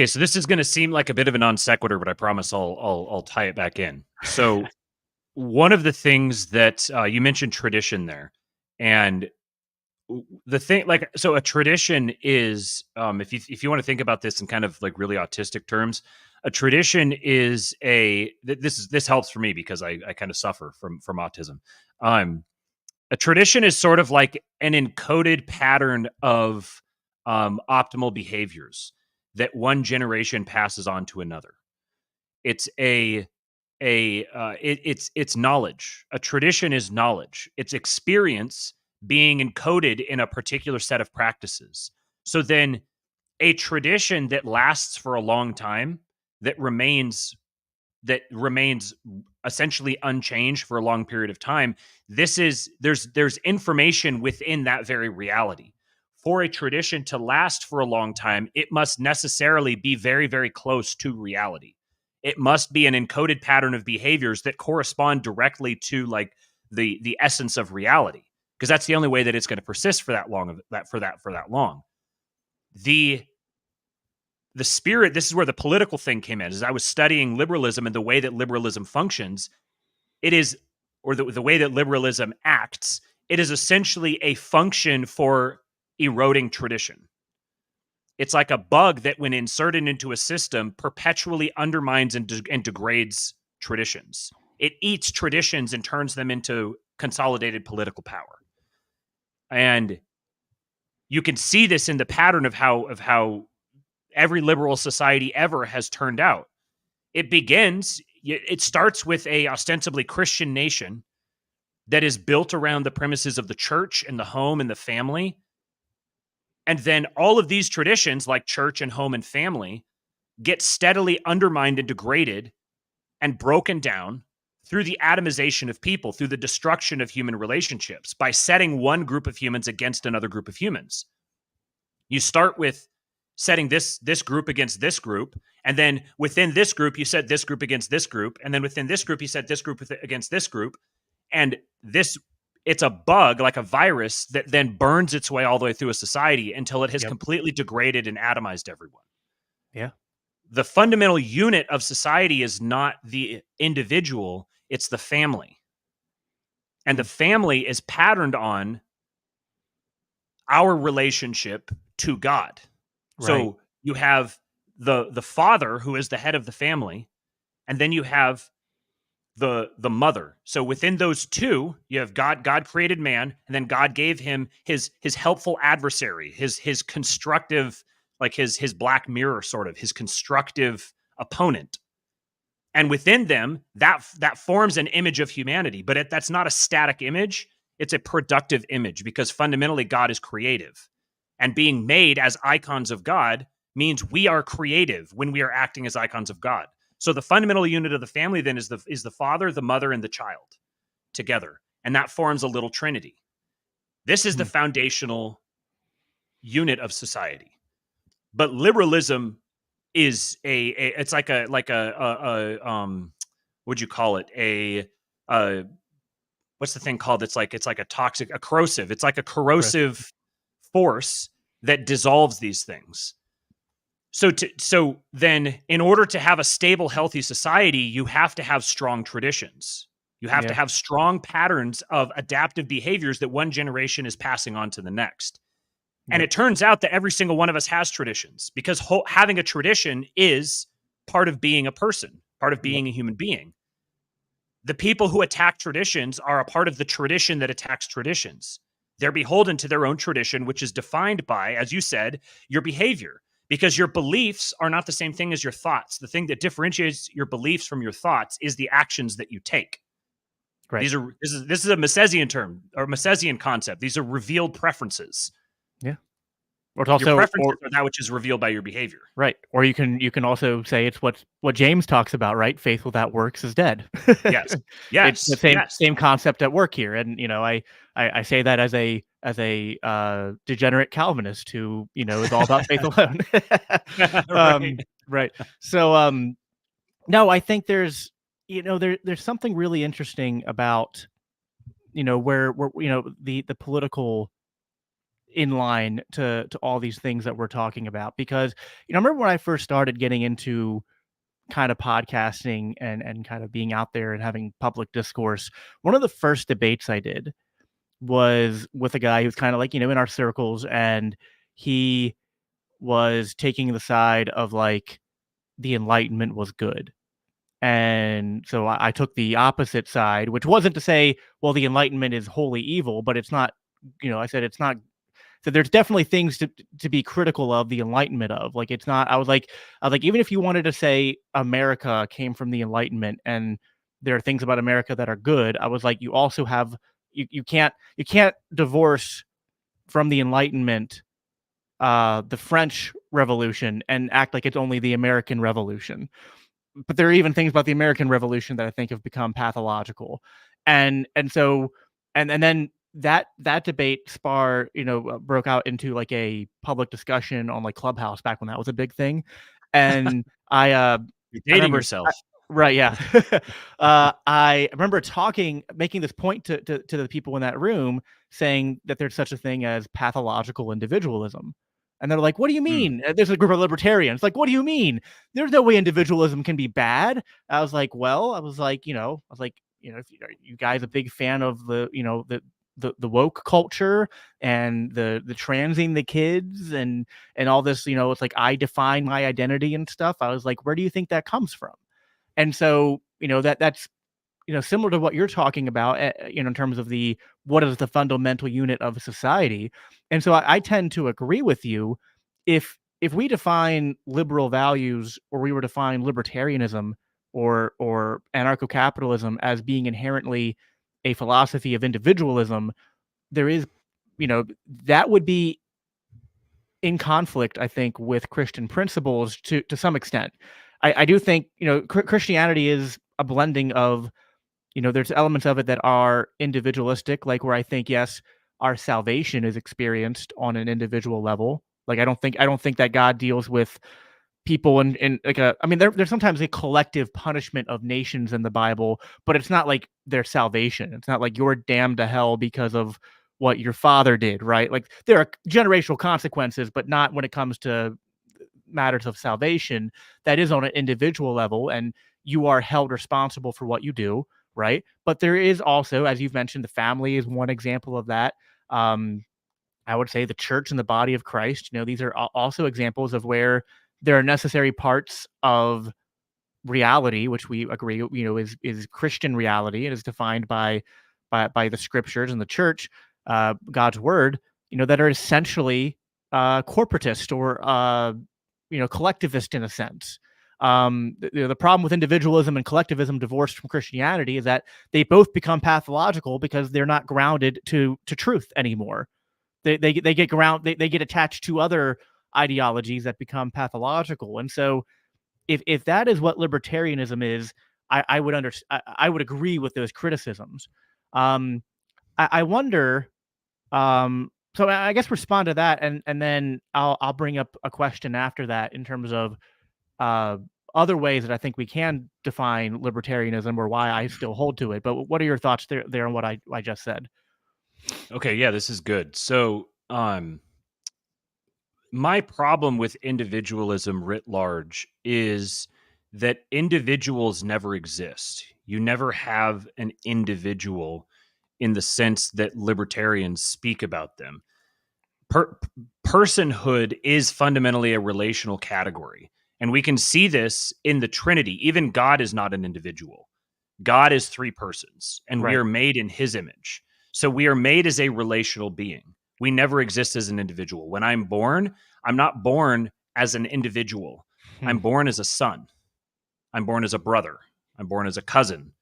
So this is going to seem like a bit of a non sequitur, but I promise I'll tie it back in. So one of the things that you mentioned tradition there, and the thing, like, so a tradition is, if you want to think about this in kind of like really autistic terms, a tradition is this helps for me because I kind of suffer from autism. A tradition is sort of like an encoded pattern of optimal behaviors that one generation passes on to another. It's it's knowledge. A tradition is knowledge. It's experience being encoded in a particular set of practices. So then a tradition that lasts for a long time, that remains essentially unchanged for a long period of time, there's information within that very reality. For a tradition to last for a long time, it must necessarily be very, very close to reality. It must be an encoded pattern of behaviors that correspond directly to like the essence of reality, because that's the only way that it's going to persist for that long. The spirit, this is where the political thing came in. As I was studying liberalism and the way that liberalism functions, it is, or the way that liberalism acts, it is essentially a function for eroding tradition. It's like a bug that, when inserted into a system, perpetually undermines and degrades traditions. It eats traditions and turns them into consolidated political power. And you can see this in the pattern of how every liberal society ever has turned out. It starts with a ostensibly Christian nation that is built around the premises of the church and the home and the family. And then all of these traditions, like church and home and family, get steadily undermined and degraded and broken down through the atomization of people, through the destruction of human relationships, by setting one group of humans against another group of humans. You start with setting this group against this group, and then within this group, you set this group against this group, and then within this group, you set this group against this group, and it's a bug, like a virus, that then burns its way all the way through a society until it has Yep. completely degraded and atomized everyone. Yeah. The fundamental unit of society is not the individual, it's the family. And the family is patterned on our relationship to God. Right. So you have the father, who is the head of the family, and then you have the mother. So within those two, you have God created man, and then God gave him his helpful adversary, his constructive, like his black mirror, sort of his constructive opponent. And within them, that forms an image of humanity, but that's not a static image. It's a productive image, because fundamentally God is creative, and being made as icons of God means we are creative when we are acting as icons of God. So the fundamental unit of the family then is the father, the mother, and the child together, and that forms a little trinity. This is the foundational unit of society. But liberalism is it's like a what'd you call it? What's the thing called? It's like a corrosive. It's like a corrosive force that dissolves these things. So then, in order to have a stable, healthy society, you have to have strong traditions. You have to have strong patterns of adaptive behaviors that one generation is passing on to the next. And it turns out that every single one of us has traditions, because having a tradition is part of being a person, part of being a human being. The people who attack traditions are a part of the tradition that attacks traditions. They're beholden to their own tradition, which is defined by, as you said, your behavior, because your beliefs are not the same thing as your thoughts. The thing that differentiates your beliefs from your thoughts is the actions that you take. Right. This is a Misesian term, or Misesian concept. These are revealed preferences. Yeah. Or it's also, your preferences are that which is revealed by your behavior. Right. Or you can also say it's what James talks about, right? Faith without works is dead. Yes. It's the same concept at work here. And I say that as a degenerate Calvinist who, is all about faith alone. Right. So no, I think there's there's something really interesting about where the political in line to all these things that we're talking about, because I remember when I first started getting into kind of podcasting and kind of being out there and having public discourse, one of the first debates I did was with a guy who's kind of like in our circles, and he was taking the side of like the Enlightenment was good. And so I took the opposite side, which wasn't to say, well, the Enlightenment is wholly evil, but it's not, I said it's not. So there's definitely things to be critical of the Enlightenment of. Like, it's not, I was like, even if you wanted to say America came from the Enlightenment and there are things about America that are good, I was like, you also have, you can't divorce from the Enlightenment the French Revolution and act like it's only the American Revolution. But there are even things about the American Revolution that I think have become pathological. And then that debate broke out into like a public discussion on like Clubhouse back when that was a big thing. And You're dating yourself. Right, yeah. I remember making this point to the people in that room, saying that there's such a thing as pathological individualism. And they're like, what do you mean? There's a group of libertarians. Like, what do you mean? There's no way individualism can be bad. I was like, if you guys a big fan of the woke culture and the transing the kids and all this, it's like, I define my identity and stuff. I was like, where do you think that comes from? And so, that's similar to what you're talking about, in terms of what is the fundamental unit of society. And so I tend to agree with you. If we define liberal values, or we were to define libertarianism or anarcho-capitalism as being inherently a philosophy of individualism, there is, that would be in conflict, I think, with Christian principles to some extent. I do think, Christianity is a blending of, there's elements of it that are individualistic, like where I think, yes, our salvation is experienced on an individual level. Like, I don't think that God deals with people in like a, I mean, there's sometimes a collective punishment of nations in the Bible, but it's not like their salvation. It's not like you're damned to hell because of what your father did, right? Like there are generational consequences, but not when it comes to matters of salvation. That is on an individual level, and you are held responsible for what you do, right? But there is also, as you've mentioned, the family is one example of that. I would say the church and the body of Christ, these are also examples of where there are necessary parts of reality, which we agree, is Christian reality and is defined by the scriptures and the church, God's word, that are essentially corporatist or collectivist in a sense. The problem with individualism and collectivism divorced from Christianity is that they both become pathological because they're not grounded to truth anymore. They get attached to other ideologies that become pathological. And so if that is what libertarianism is, I would agree with those criticisms. I wonder. So I guess respond to that, and then I'll bring up a question after that in terms of uh, other ways that I think we can define libertarianism or why I still hold to it. But what are your thoughts there on what I just said? Okay, yeah, this is good. So, my problem with individualism writ large is that individuals never exist. You never have an individual in the sense that libertarians speak about them. Personhood is fundamentally a relational category. And we can see this in the Trinity. Even God is not an individual. God is three persons, and we Right. are made in his image. So we are made as a relational being. We never exist as an individual. When I'm born, I'm not born as an individual. Hmm. I'm born as a son. I'm born as a brother. I'm born as a cousin.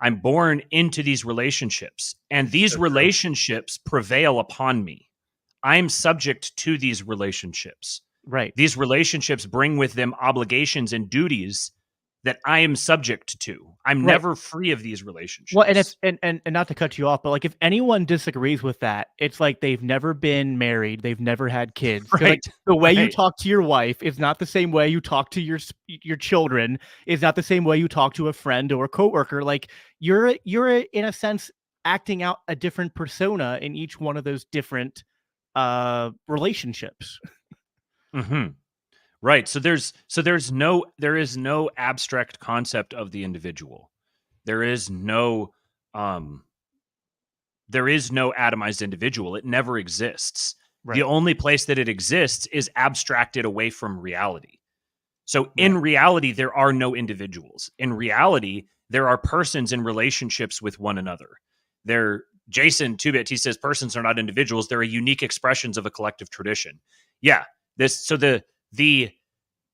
I'm born into these relationships, and these So true. relationships prevail upon me. I'm subject to these relationships. Right. These relationships bring with them obligations and duties that I am subject to. I'm Right. never free of these Well, and if relationships. and not to cut you off, but like if anyone disagrees with that, it's like they've never been married, they've never had kids. Because like Right. the way you Right. talk to your wife is not the same way you talk to your children. Is not the same way you talk to a friend or a coworker. Like you're in a sense acting out a different persona in each one of those different relationships. Hmm. Right. There is no abstract concept of the individual. There is no um there is no atomized individual. It never exists. The Right. only place that it exists is abstracted away from reality. So Right. in reality, there are no individuals. In reality, there are persons in relationships with one another. They're Jason Tubit, he says persons are not individuals. They're unique expressions of a collective tradition. Yeah. The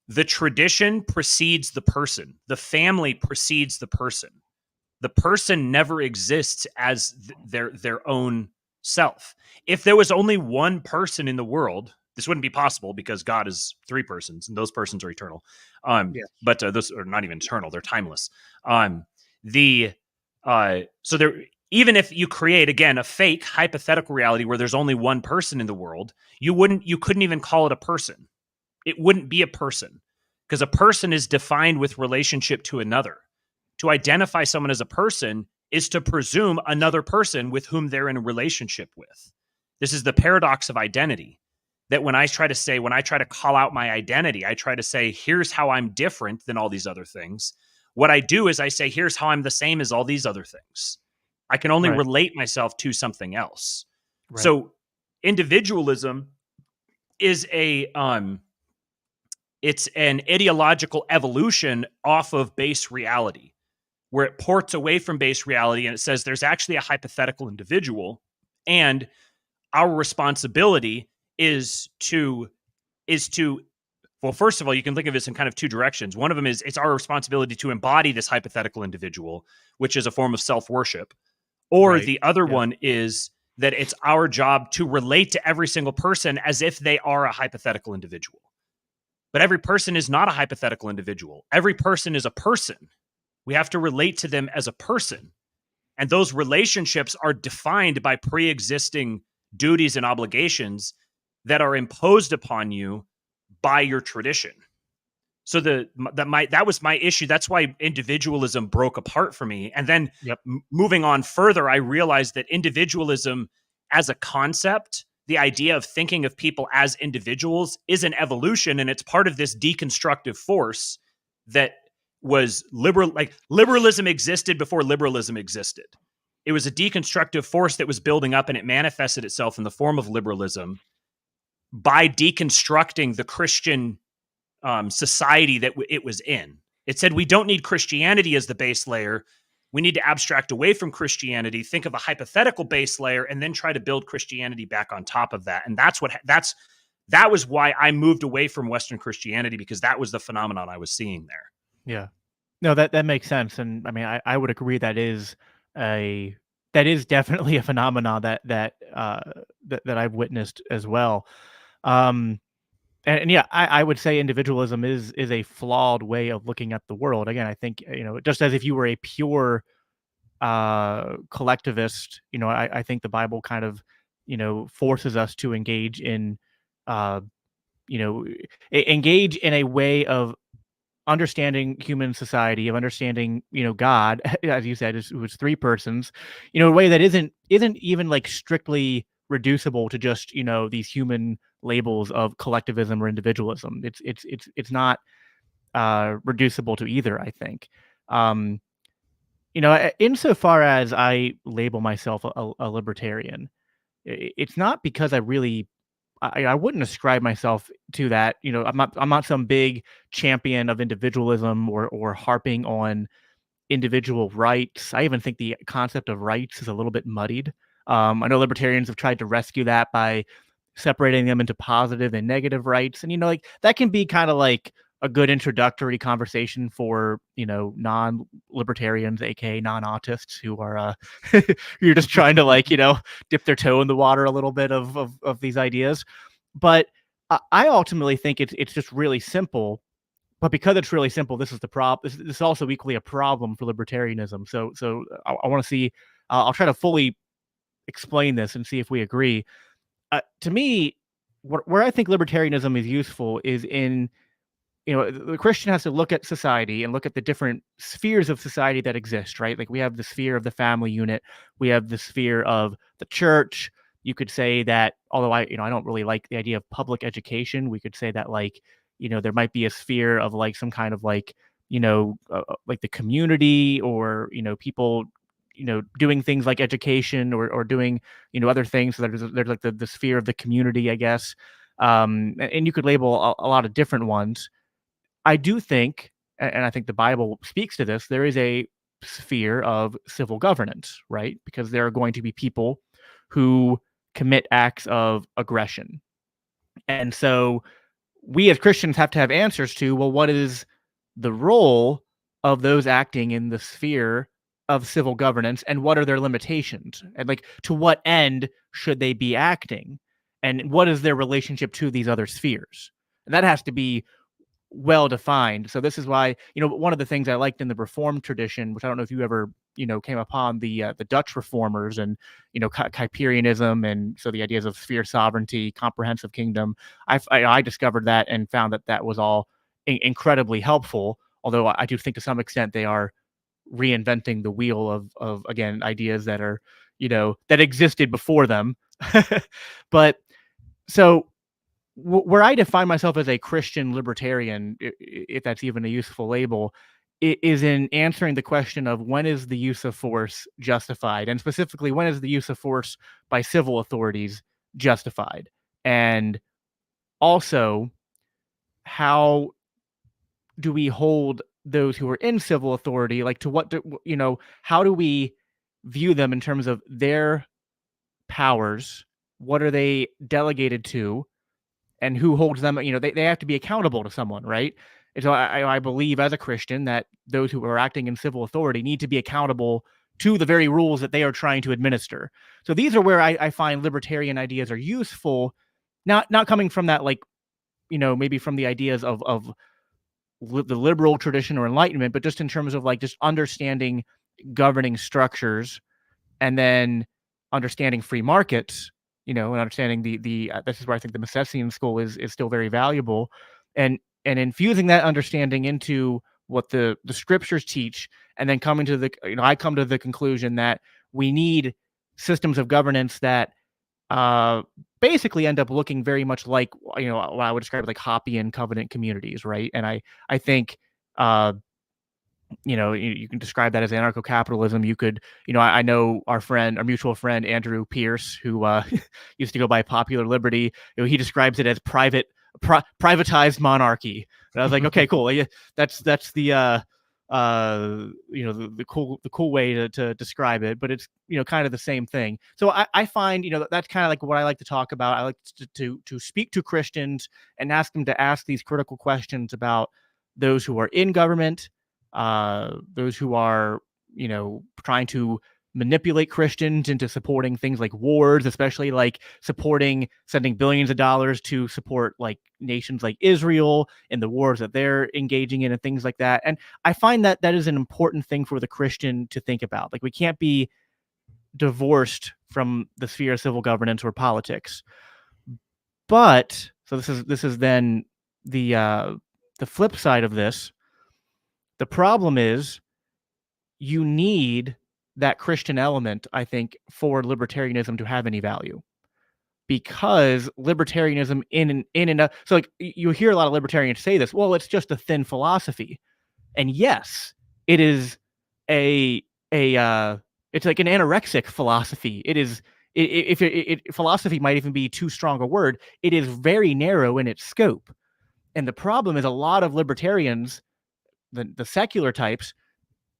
the tradition precedes the person. The family precedes the person. The person never exists as their own self. If there was only one person in the world, this wouldn't be possible because God is three persons and those persons are eternal. Yes. But those are not even eternal; they're timeless. The so there, even if you create again a fake hypothetical reality where there's only one person in the world, you couldn't even call it a person. It wouldn't be a person because a person is defined with relationship to another. To identify someone as a person is to presume another person with whom they're in a relationship with. This is the paradox of identity. That when I try to call out my identity, I try to say, here's how I'm different than all these other things. What I do is I say, here's how I'm the same as all these other things. I can only Right. relate myself to something else. Right. So individualism is it's an ideological evolution off of base reality where it ports away from base reality and it says there's actually a hypothetical individual and our responsibility is to well, first of all, you can think of this in kind of two directions. One of them is it's our responsibility to embody this hypothetical individual, which is a form of self-worship. Or Right. the other Yes. one is that it's our job to relate to every single person as if they are a hypothetical individual. But every person is not a hypothetical individual. Every person is a person. We have to relate to them as a person. And those relationships are defined by pre existing duties and obligations that are imposed upon you by your tradition. So that was my issue. That's why individualism broke apart for me. And then Yep. moving on further, I realized that individualism as a concept, the idea of thinking of people as individuals, is an evolution, and it's part of this deconstructive force that was liberal. Like, liberalism existed before liberalism existed. It was a deconstructive force that was building up, and it manifested itself in the form of liberalism by deconstructing the Christian society that it was in. It said we don't need Christianity as the base layer. We need to abstract away from Christianity, think of a hypothetical base layer, and then try to build Christianity back on top of that. And that was why I moved away from Western Christianity, because that was the phenomenon I was seeing there. Yeah. No, that makes sense, and I mean, I would agree that is definitely a phenomenon that I've witnessed as well. Um, and yeah, I would say individualism is a flawed way of looking at the world. Again, I think, just as if you were a pure collectivist, I think the Bible kind of, forces us to engage in, uh, you know, engage in a way of understanding human society, of understanding, God, as you said, it was three persons, in a way that isn't even like strictly reducible to just, these human labels of collectivism or individualism. It's not reducible to either, I think. Um, insofar as I label myself a libertarian, it's not because I wouldn't ascribe myself to that. I'm not some big champion of individualism or harping on individual rights. I even think the concept of rights is a little bit muddied. I know libertarians have tried to rescue that by separating them into positive and negative rights, and like that can be kind of like a good introductory conversation for non-libertarians, aka non-autists, who are you're just trying to like dip their toe in the water a little bit of these ideas. But I ultimately think it's just really simple. But because it's really simple, this is the problem. This is also equally a problem for libertarianism. So I want to see. I'll try to fully explain this and see if we agree. To me, where I think libertarianism is useful is in, the Christian has to look at society and look at the different spheres of society that exist, right? Like we have the sphere of the family unit, we have the sphere of the church. You could say that, although I don't really like the idea of public education, we could say that like, there might be a sphere of like some kind of like, like the community, or, people, doing things like education or doing, other things. So there's like the sphere of the community, I guess. And you could label a lot of different ones. I do think, and I think the Bible speaks to this, there is a sphere of civil governance, right? Because there are going to be people who commit acts of aggression. And so we as Christians have to have answers to, well, what is the role of those acting in the sphere of civil governance, and what are their limitations? And like, to what end should they be acting? And what is their relationship to these other spheres? And that has to be well defined. So this is why, one of the things I liked in the Reformed tradition, which I don't know if you ever, came upon the Dutch reformers and, Kuyperianism, and so the ideas of sphere sovereignty, comprehensive kingdom. I discovered that and found that was all incredibly helpful. Although I do think to some extent they are reinventing the wheel of again, ideas that are, that existed before them. But so where I define myself as a Christian libertarian, if that's even a useful label, is in answering the question of when is the use of force justified, and specifically when is the use of force by civil authorities justified, and also how do we hold those who are in civil authority, like to what how do we view them in terms of their powers, what are they delegated to, and who holds them. They have to be accountable to someone, right? And so I believe as a Christian that those who are acting in civil authority need to be accountable to the very rules that they are trying to administer. So these are where I find libertarian ideas are useful, not coming from that, like, maybe from the ideas of the liberal tradition or enlightenment, but just in terms of like just understanding governing structures, and then understanding free markets, and understanding the this is where I think the Misesian school is still very valuable. And and infusing that understanding into what the scriptures teach, and then coming to the, I come to the conclusion that we need systems of governance that uh, basically end up looking very much like, what I would describe like Hoppian covenant communities, right? And I think uh, you can describe that as anarcho-capitalism. You could, I know our mutual friend Andrew Pierce, who used to go by Popular Liberty. He describes it as privatized monarchy. And I was like, okay, cool. Yeah, that's the the cool way to describe it, but it's kind of the same thing. So I find that's kind of like what I like to talk about. I like to speak to Christians and ask them to ask these critical questions about those who are in government, those who are trying to manipulate Christians into supporting things like wars, especially like sending billions of dollars to support like nations like Israel in the wars that they're engaging in and things like that. And I find that that is an important thing for the Christian to think about. Like, we can't be divorced from the sphere of civil governance or politics. But so this is then the flip side of this. The problem is you need that Christian element, I think, for libertarianism to have any value. Because libertarianism in and of, so like you hear a lot of libertarians say this, well, it's just a thin philosophy. And yes, it is a it's like an anorexic philosophy. It is, philosophy might even be too strong a word. It is very narrow in its scope. And the problem is a lot of libertarians, the secular types,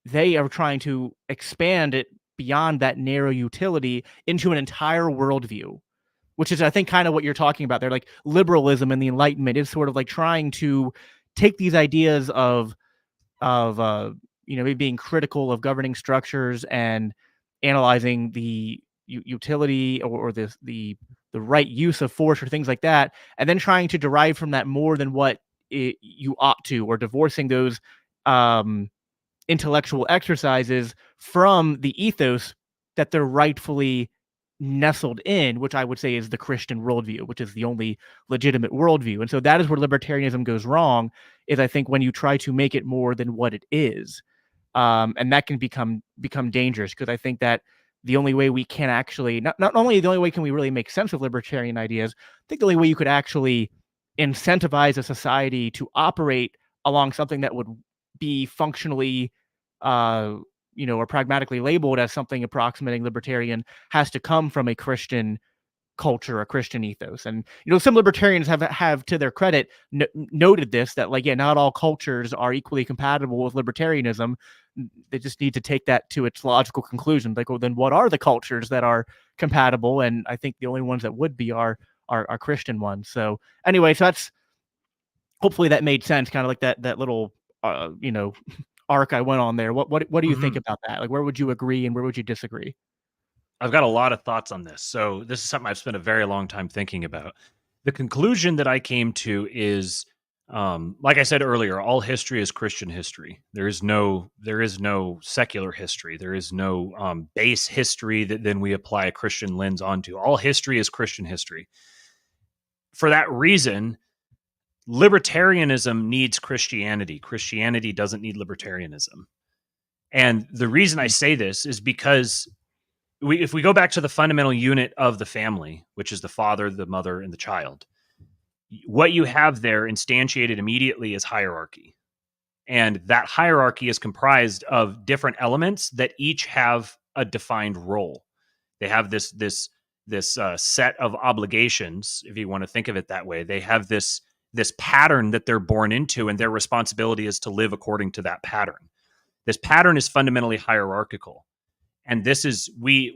they are trying to expand it beyond that narrow utility into an entire worldview, which is, I think, kind of what you're talking about there. Like, liberalism and the Enlightenment is sort of like trying to take these ideas of maybe being critical of governing structures and analyzing the utility or the right use of force or things like that, and then trying to derive from that more than what you ought to, or divorcing those intellectual exercises from the ethos that they're rightfully nestled in, which I would say is the Christian worldview, which is the only legitimate worldview. And so that is where libertarianism goes wrong, is I think when you try to make it more than what it is. And that can become dangerous, because I think that the only way we can actually, not only the only way can we really make sense of libertarian ideas, I think the only way you could actually incentivize a society to operate along something that would be functionally or pragmatically labeled as something approximating libertarian, has to come from a Christian culture, a Christian ethos. And some libertarians have to their credit noted this, that like, yeah, not all cultures are equally compatible with libertarianism. They just need to take that to its logical conclusion. Like, well, then what are the cultures that are compatible? And I think the only ones that would be are Christian ones. So anyway, so that's, hopefully that made sense, kind of like that little arc I went on there. What do you think about that? Like, where would you agree and where would you disagree? I've got a lot of thoughts on this. So this is something I've spent a very long time thinking about. The conclusion that I came to is, like I said earlier, all history is Christian history. There is no secular history. There is no base history that then we apply a Christian lens onto. All history is Christian history. For that reason, libertarianism needs Christianity. Christianity doesn't need libertarianism. And the reason I say this is because if we go back to the fundamental unit of the family, which is the father, the mother, and the child, what you have there instantiated immediately is hierarchy. And that hierarchy is comprised of different elements that each have a defined role. They have this set of obligations, if you want to think of it that way. They have this pattern that they're born into, and their responsibility is to live according to that pattern. This pattern is fundamentally hierarchical. And this is, we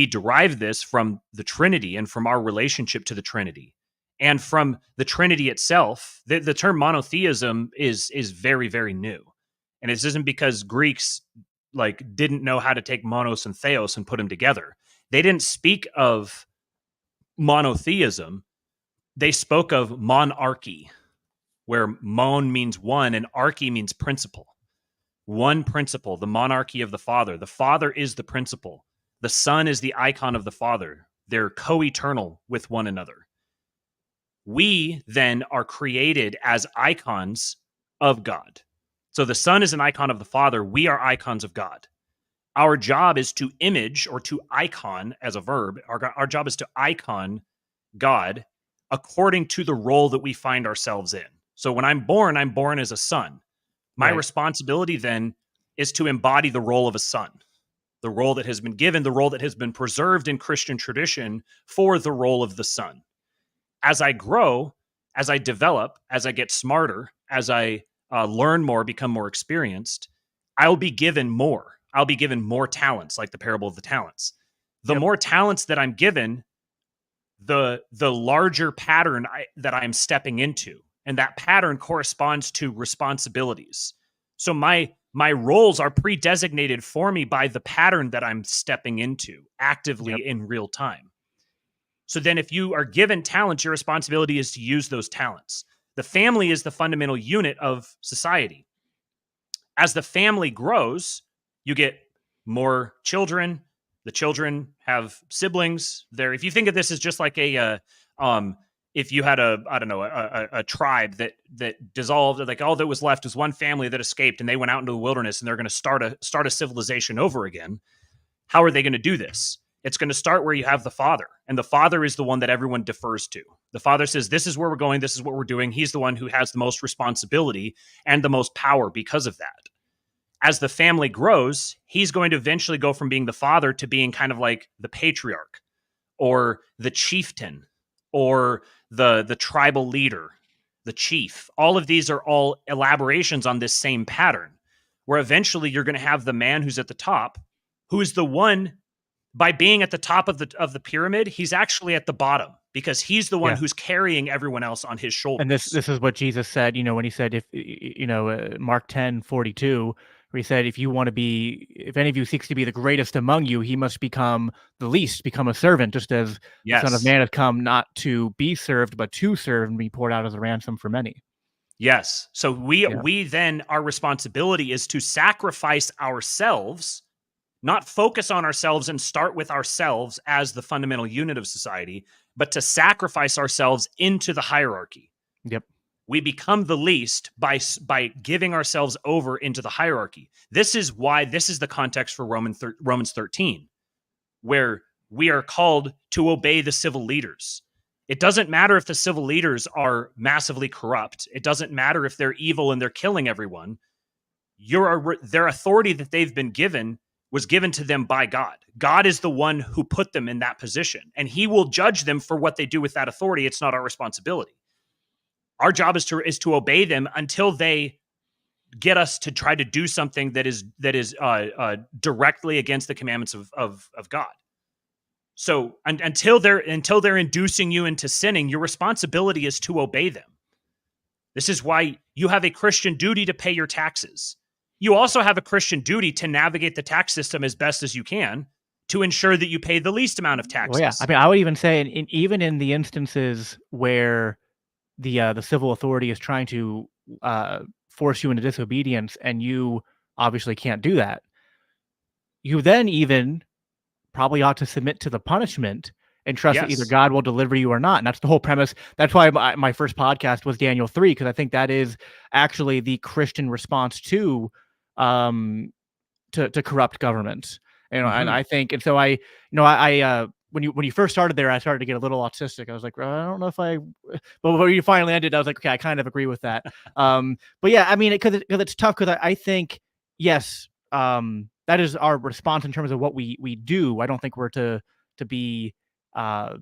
derive this from the Trinity and from our relationship to the Trinity. And from the Trinity itself, the term monotheism is very, very new. And it isn't because Greeks like didn't know how to take monos and theos and put them together. They didn't speak of monotheism. They spoke of monarchy, where mon means one and archy means principle. One principle, the monarchy of the Father. The Father is the principle. The Son is the icon of the Father. They're co-eternal with one another. We then are created as icons of God. So the Son is an icon of the Father. We are icons of God. Our job is to image, or to icon as a verb. Our job is to icon God according to the role that we find ourselves in. So when I'm born as a son. My Right. responsibility then is to embody the role of a son, the role that has been given, the role that has been preserved in Christian tradition for the role of the son. As I grow, as I develop, as I get smarter, as I learn more, become more experienced, I'll be given more. I'll be given more talents, like the parable of the talents. The Yep. more talents that I'm given, the larger pattern that I'm stepping into, and that pattern corresponds to responsibilities. So my roles are pre-designated for me by the pattern that I'm stepping into Yep. actively in real time. So then if you are given talents, your responsibility is to use those talents. The family is the fundamental unit of society. As the family grows, you get more children. The children have siblings. There, if you think of this as just like if you had a tribe that dissolved, like all that was left was one family that escaped, and they went out into the wilderness, and they're going to start a civilization over again. How are they going to do this? It's going to start where you have the father, and the father is the one that everyone defers to. The father says, "This is where we're going. This is what we're doing." He's the one who has the most responsibility and the most power because of that. As the family grows, he's going to eventually go from being the father to being kind of like the patriarch or the chieftain or the tribal leader, the chief. All of these are all elaborations on this same pattern, where eventually you're going to have the man who's at the top, who is the one, by being at the top of the pyramid, he's actually at the bottom because he's the one Yeah. who's carrying everyone else on his And this shoulders. this is what Jesus said, when he said, if Mark 10:42, where he said, if any of you seeks to be the greatest among you, he must become the least, become a servant, just as the Son of Yes. Man has come not to be served, but to serve and be poured out as a ransom for many. Yes. So Yeah. we then, our responsibility is to sacrifice ourselves, not focus on ourselves and start with ourselves as the fundamental unit of society, but to sacrifice ourselves into the hierarchy. Yep. We become the least by giving ourselves over into the hierarchy. This is the context for Romans 13, where we are called to obey the civil leaders. It doesn't matter if the civil leaders are massively corrupt. It doesn't matter if they're evil and they're killing everyone. Their authority that they've been given was given to them by God. God is the one who put them in that position, and he will judge them for what they do with that authority. It's not our responsibility. Our job is to obey them until they get us to try to do something that is directly against the commandments of God. So until they're inducing you into sinning, your responsibility is to obey them. This is why you have a Christian duty to pay your taxes. You also have a Christian duty to navigate the tax system as best as you can to ensure that you pay the least amount of Well, yeah. I taxes. mean, I would even say, even in the instances where the civil authority is trying to force you into disobedience, and you obviously can't do that, you then even probably ought to submit to the punishment and trust that either Yes. God will deliver you or not. And that's the whole premise. That's why my first podcast was Daniel 3, because I think that is actually the Christian response um, to corrupt government. And Mm-hmm. I think, and so I when you first started there, I started to get a little autistic. I was like, well, I don't know if but when you finally ended, I was like, okay, I kind of agree with that. But yeah, I mean, because it's tough, because I think, yes, that is our response in terms of what we do. I don't think we're to be uh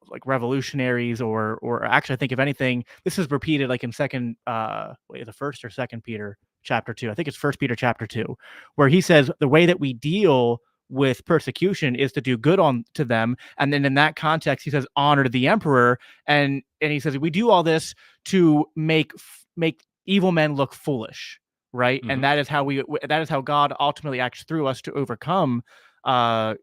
like revolutionaries, or actually, I think if anything, this is repeated like in the first or second Peter chapter 2. I think it's First Peter chapter 2, where he says the way that we deal with persecution is to do good to them, and then in that context, he says honor to the emperor, and he says we do all this to make evil men look foolish, right? And Mm-hmm. that is how God ultimately acts through us to overcome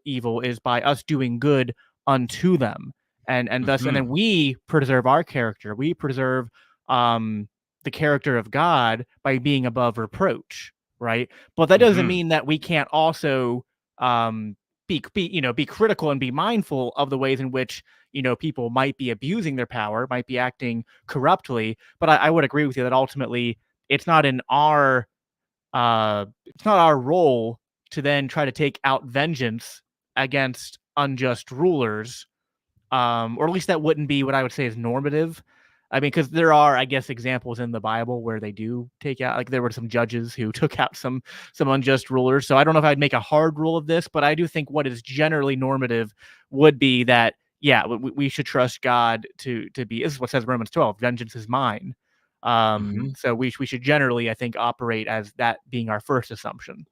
evil, is by us doing good unto them, and thus, and then Mm-hmm. we preserve our character. We preserve the character of God by being above reproach, right? But that doesn't Mm-hmm. mean that we can't also be critical and be mindful of the ways in which people might be abusing their power, might be acting corruptly. But I would agree with you that ultimately it's not in our it's not our role to then try to take out vengeance against unjust rulers, or at least that wouldn't be what I would say is normative. I mean, because there are, I guess, examples in the Bible where they do take out, like there were some judges who took out some unjust rulers. So I don't know if I'd make a hard rule of this, but I do think what is generally normative would be that, yeah, we should trust God to be. This is what says Romans 12: "Vengeance is mine." So we should generally, I think, operate as that being our first assumption.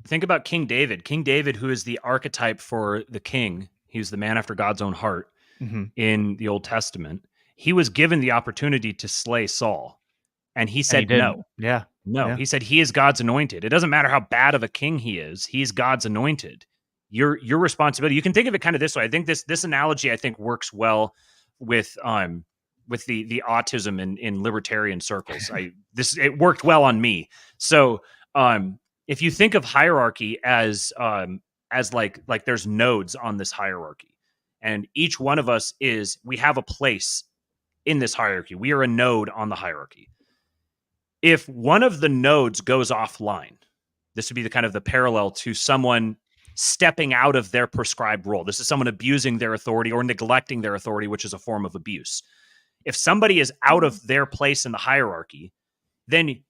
Think about King David. King David, who is the archetype for the king, he's the man after God's own heart in the Old Testament. He was given the opportunity to slay Saul, and he And he said didn't. no. Yeah. No, Yeah. he said he is God's anointed. It doesn't matter how bad of a king he is. He's God's anointed. Your responsibility. You can think of it kind of this way. I think this analogy I think works well with the autism in libertarian circles. It worked well on me. So if you think of hierarchy as like there's nodes on this hierarchy, and each one of us we have a place in this hierarchy. We are a node on the hierarchy. If one of the nodes goes offline, this would be the kind of the parallel to someone stepping out of their prescribed role. This is someone abusing their authority or neglecting their authority, which is a form of abuse. If somebody is out of their place in the hierarchy, then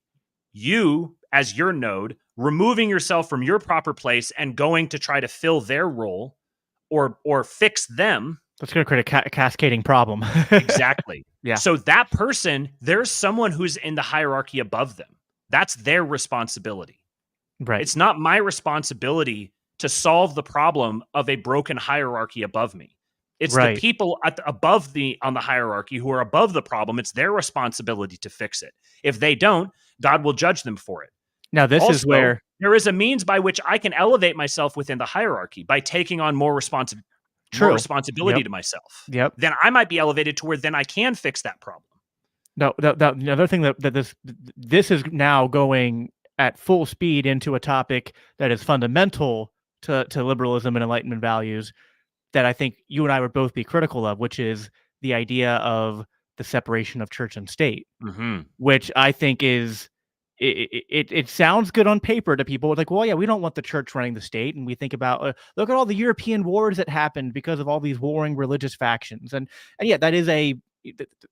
you, as your node, removing yourself from your proper place and going to try to fill their role or fix them. That's going to create a cascading problem. Exactly. Yeah. So that person, there's someone who's in the hierarchy above them. That's their responsibility. Right. It's not my responsibility to solve the problem of a broken hierarchy above me. It's the people above on the hierarchy who are above the problem. It's their responsibility to fix it. If they don't, God will judge them for it. Now, this also, is where there is a means by which I can elevate myself within the hierarchy by taking on more responsibility to myself. Yep. Then I might be elevated to where then I can fix that problem. No, the other thing that this is now going at full speed into a topic that is fundamental to liberalism and Enlightenment values that I think you and I would both be critical of, which is the idea of the separation of church and state, which I think is it sounds good on paper to people. It's like, well, yeah, we don't want the church running the state, and we think about look at all the European wars that happened because of all these warring religious factions, and yeah, that is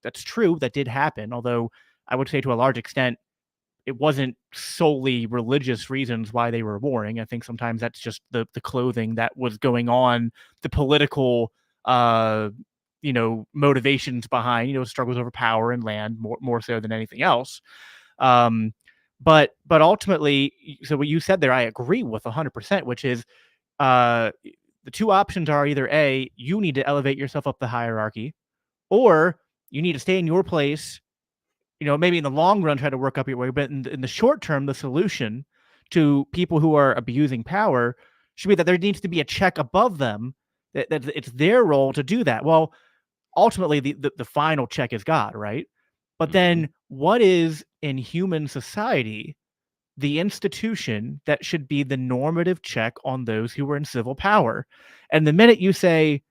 that's true. That did happen, although I would say to a large extent it wasn't solely religious reasons why they were warring. I think sometimes that's just the clothing that was going on, the political motivations behind struggles over power and land more so than anything else. But ultimately, so what you said there, I agree with 100%, which is the two options are either A, you need to elevate yourself up the hierarchy, or you need to stay in your place, maybe in the long run, try to work up your way. But in the short term, the solution to people who are abusing power should be that there needs to be a check above them, that it's their role to do that. Well, ultimately, the final check is God, right? But then what is in human society the institution that should be the normative check on those who are in civil power? And the minute you say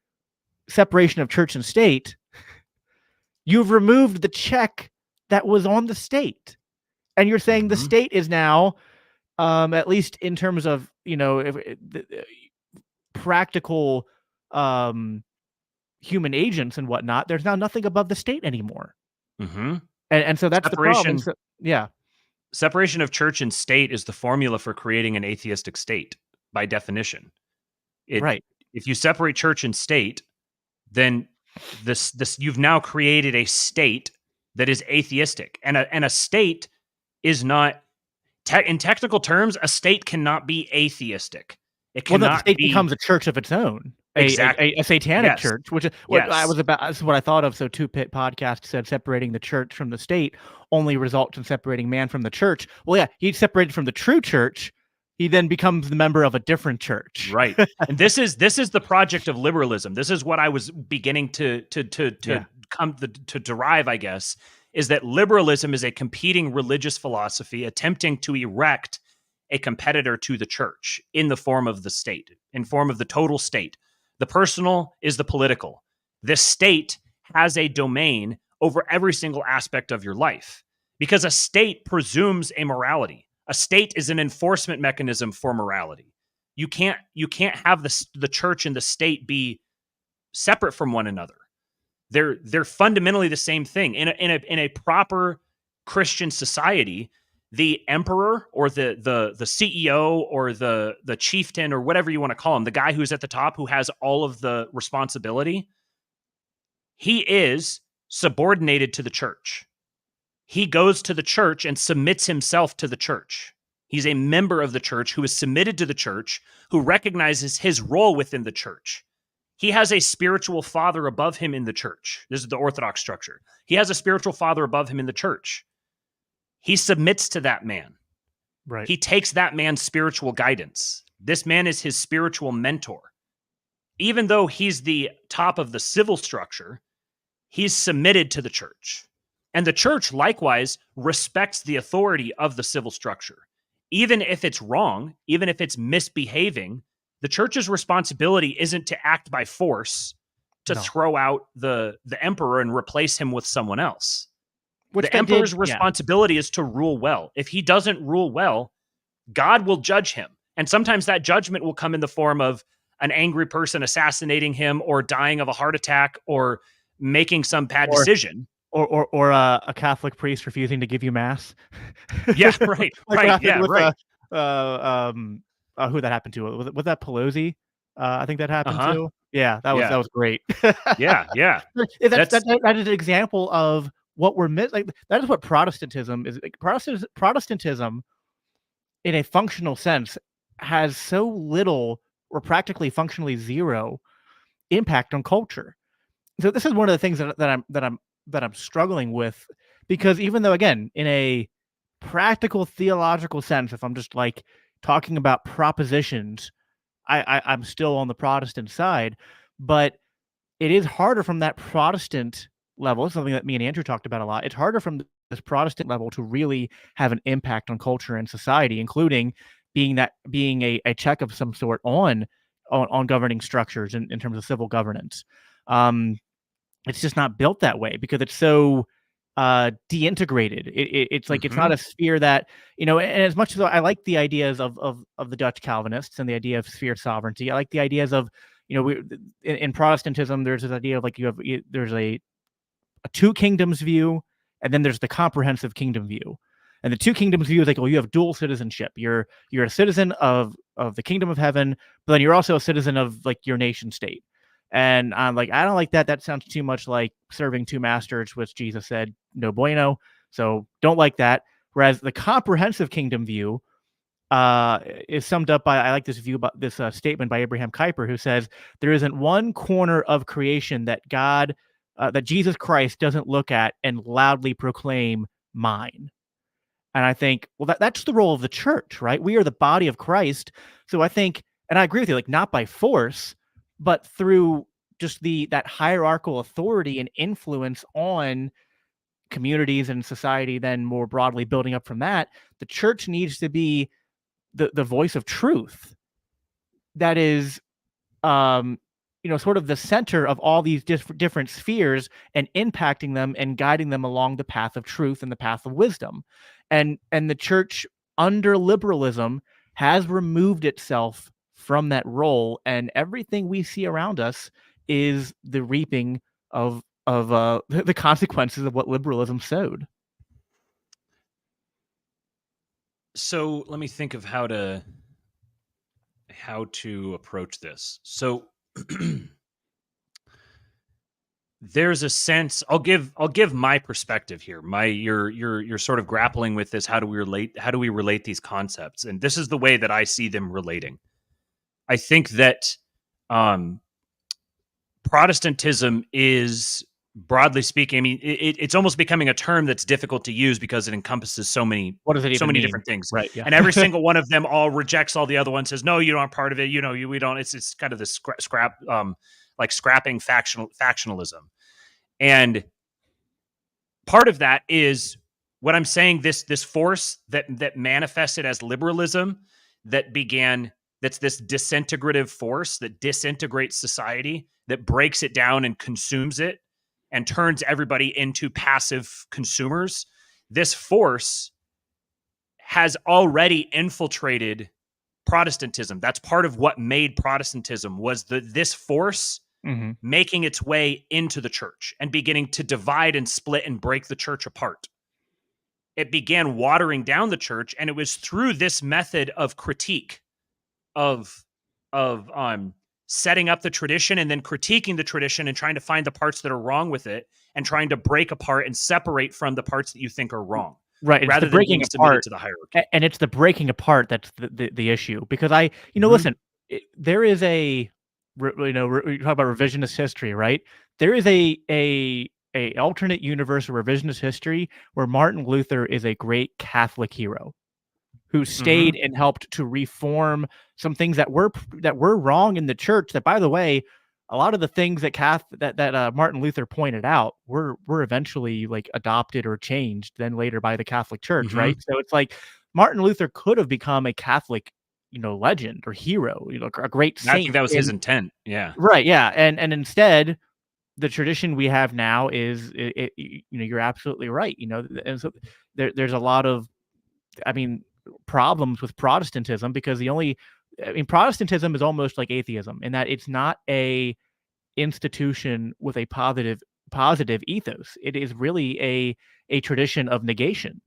separation of church and state, you've removed the check that was on the state. And you're saying the state is now, at least in terms of, practical human agents and whatnot, there's now nothing above the state anymore. And so that's the problem. So, yeah. Separation of church and state is the formula for creating an atheistic state by definition. Right. If you separate church and state, then this you've now created a state that is atheistic, and a state is not in technical terms. A state cannot be atheistic. It cannot. The state becomes a church of its own. A satanic church, which is what I was about. This is what I thought of. So Two Pit podcast said separating the church from the state only results in separating man from the church. Well, yeah, he's separated from the true church. He then becomes the member of a different church. Right. And this is the project of liberalism. This is what I was beginning to derive, I guess, is that liberalism is a competing religious philosophy attempting to erect a competitor to the church in the form of the state, in form of the total state. The personal is the political. This state has a domain over every single aspect of your life because a state presumes a morality. A state is an enforcement mechanism for morality. You can't have the church and the state be separate from one another. They're fundamentally the same thing. In a proper Christian society, the emperor or the CEO or the chieftain or whatever you want to call him, the guy who's at the top who has all of the responsibility, he is subordinated to the church. He goes to the church and submits himself to the church. He's a member of the church who is submitted to the church, who recognizes his role within the church. He has a spiritual father above him in the church. This is the Orthodox structure. He has a spiritual father above him in the church. He submits to that man. Right. He takes that man's spiritual guidance. This man is his spiritual mentor. Even though he's the top of the civil structure, he's submitted to the church. And the church likewise respects the authority of the civil structure. Even if it's wrong, even if it's misbehaving, the church's responsibility isn't to act by force to throw out the emperor and replace him with someone else. The emperor's responsibility is to rule well. If he doesn't rule well, God will judge him. And sometimes that judgment will come in the form of an angry person assassinating him or dying of a heart attack or making some bad decision. Or a Catholic priest refusing to give you mass. Yeah, right. Right. Yeah, right. Who that happened to? Was that Pelosi? I think that happened to. Yeah, that was great. Yeah. That is an example of what we're missing. Like, that is what Protestantism is. Like, Protestantism, in a functional sense, has so little, or practically functionally zero, impact on culture. So this is one of the things that I'm struggling with, because even though, again, in a practical theological sense, if I'm just like talking about propositions, I'm still on the Protestant side, but it is harder from that Protestant level, something that me and Andrew talked about a lot. It's harder from this Protestant level to really have an impact on culture and society, including being a check of some sort on governing structures in terms of civil governance. It's just not built that way because it's so deintegrated. It's like it's not a sphere that, and as much as I like the ideas of the Dutch Calvinists and the idea of sphere sovereignty, I like the ideas of, in Protestantism, there's this idea of like there's a two kingdoms view, and then there's the comprehensive kingdom view. And the two kingdoms view is like, well, you have dual citizenship. You're a citizen of the kingdom of heaven, but then you're also a citizen of like your nation state. And I'm like, I don't like that. That sounds too much like serving two masters, which Jesus said, no bueno. So don't like that. Whereas the comprehensive kingdom view is summed up by, I like this view, about this statement by Abraham Kuyper, who says, there isn't one corner of creation that that Jesus Christ doesn't look at and loudly proclaim mine. And I think, well, that's the role of the church, right? We are the body of Christ. So I think, and I agree with you, like not by force, but through just that hierarchical authority and influence on communities and society, then more broadly building up from that, the church needs to be the voice of truth. That is, sort of the center of all these different spheres and impacting them and guiding them along the path of truth and the path of wisdom. And the church, under liberalism, has removed itself from that role, and everything we see around us is the reaping of the consequences of what liberalism sowed. So let me think of how to approach this. So there's a sense, I'll give my perspective here. You're sort of grappling with this. How do we relate these concepts? And this is the way that I see them relating. I think that Protestantism is, broadly speaking, I mean, it's almost becoming a term that's difficult to use because it encompasses so many different things, right? Yeah. And every single one of them all rejects all the other ones. Says, no, you aren't part of it. We don't. It's kind of this scrapping factionalism, and part of that is what I'm saying, this force that manifested as liberalism, that's this disintegrative force that disintegrates society, that breaks it down and consumes it and turns everybody into passive consumers. This force has already infiltrated Protestantism. That's part of what made Protestantism, was this force Mm-hmm. making its way into the church and beginning to divide and split and break the church apart. It began watering down the church, and it was through this method of critique, of setting up the tradition and then critiquing the tradition and trying to find the parts that are wrong with it and trying to break apart and separate from the parts that you think are wrong, Right. It's rather the than breaking being submitted apart, to the hierarchy. and it's the breaking apart that's the issue. Because Mhm. listen, there is you talk about revisionist history, right? There is a alternate universe of revisionist history where Martin Luther is a great Catholic hero who stayed and helped to reform some things that were wrong in the church. That, by the way, a lot of the things that Martin Luther pointed out were eventually like adopted or changed then later by the Catholic Church, right? So it's like Martin Luther could have become a Catholic, legend or hero, a great I think saint. that was his intent. Yeah. Right, yeah, and instead, the tradition we have now is, you're absolutely right, and so there's a lot of, I mean, problems with Protestantism, because Protestantism is almost like atheism in that it's not a institution with a positive ethos. It is really a tradition of negation,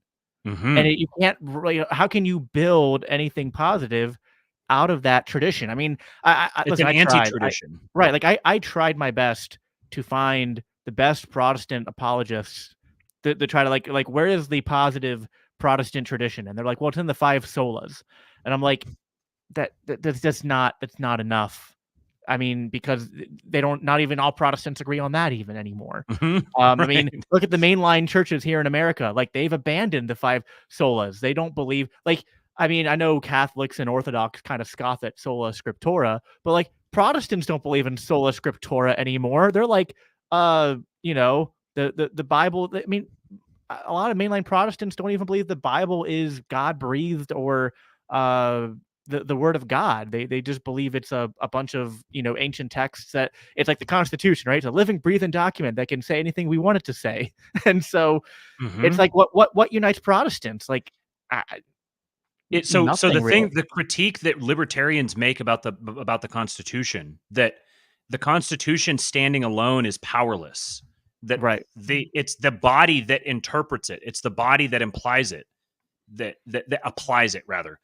and Mhm. you can't really. How can you build anything positive out of that tradition? I mean, It's listen. an I tried. anti-tradition. Right, like I tried my best to find the best Protestant apologists to try to like where is the positive Protestant tradition? And they're like, well, it's in the five solas, and I'm like, that's not enough. I mean, because they don't, not even all Protestants agree on that even anymore. Mhm. I mean, Right. look at the mainline churches here in America. Like, they've abandoned the five solas. They don't believe, like, I mean, I know Catholics and Orthodox kind of scoff at sola scriptura, but like Protestants don't believe in sola scriptura anymore. They're like, the Bible. I mean, a lot of mainline Protestants don't even believe the Bible is God breathed or uh the word of God. They just believe it's a bunch of ancient texts, that it's like the Constitution, right? It's a living, breathing document that can say anything we want it to say. And so it's Mhm. like what unites Protestants? Like, So nothing really. the critique that libertarians make about the Constitution, that the Constitution standing alone is powerless. That Right. it's the body that interprets it. It's the body that implies it. That applies it, rather.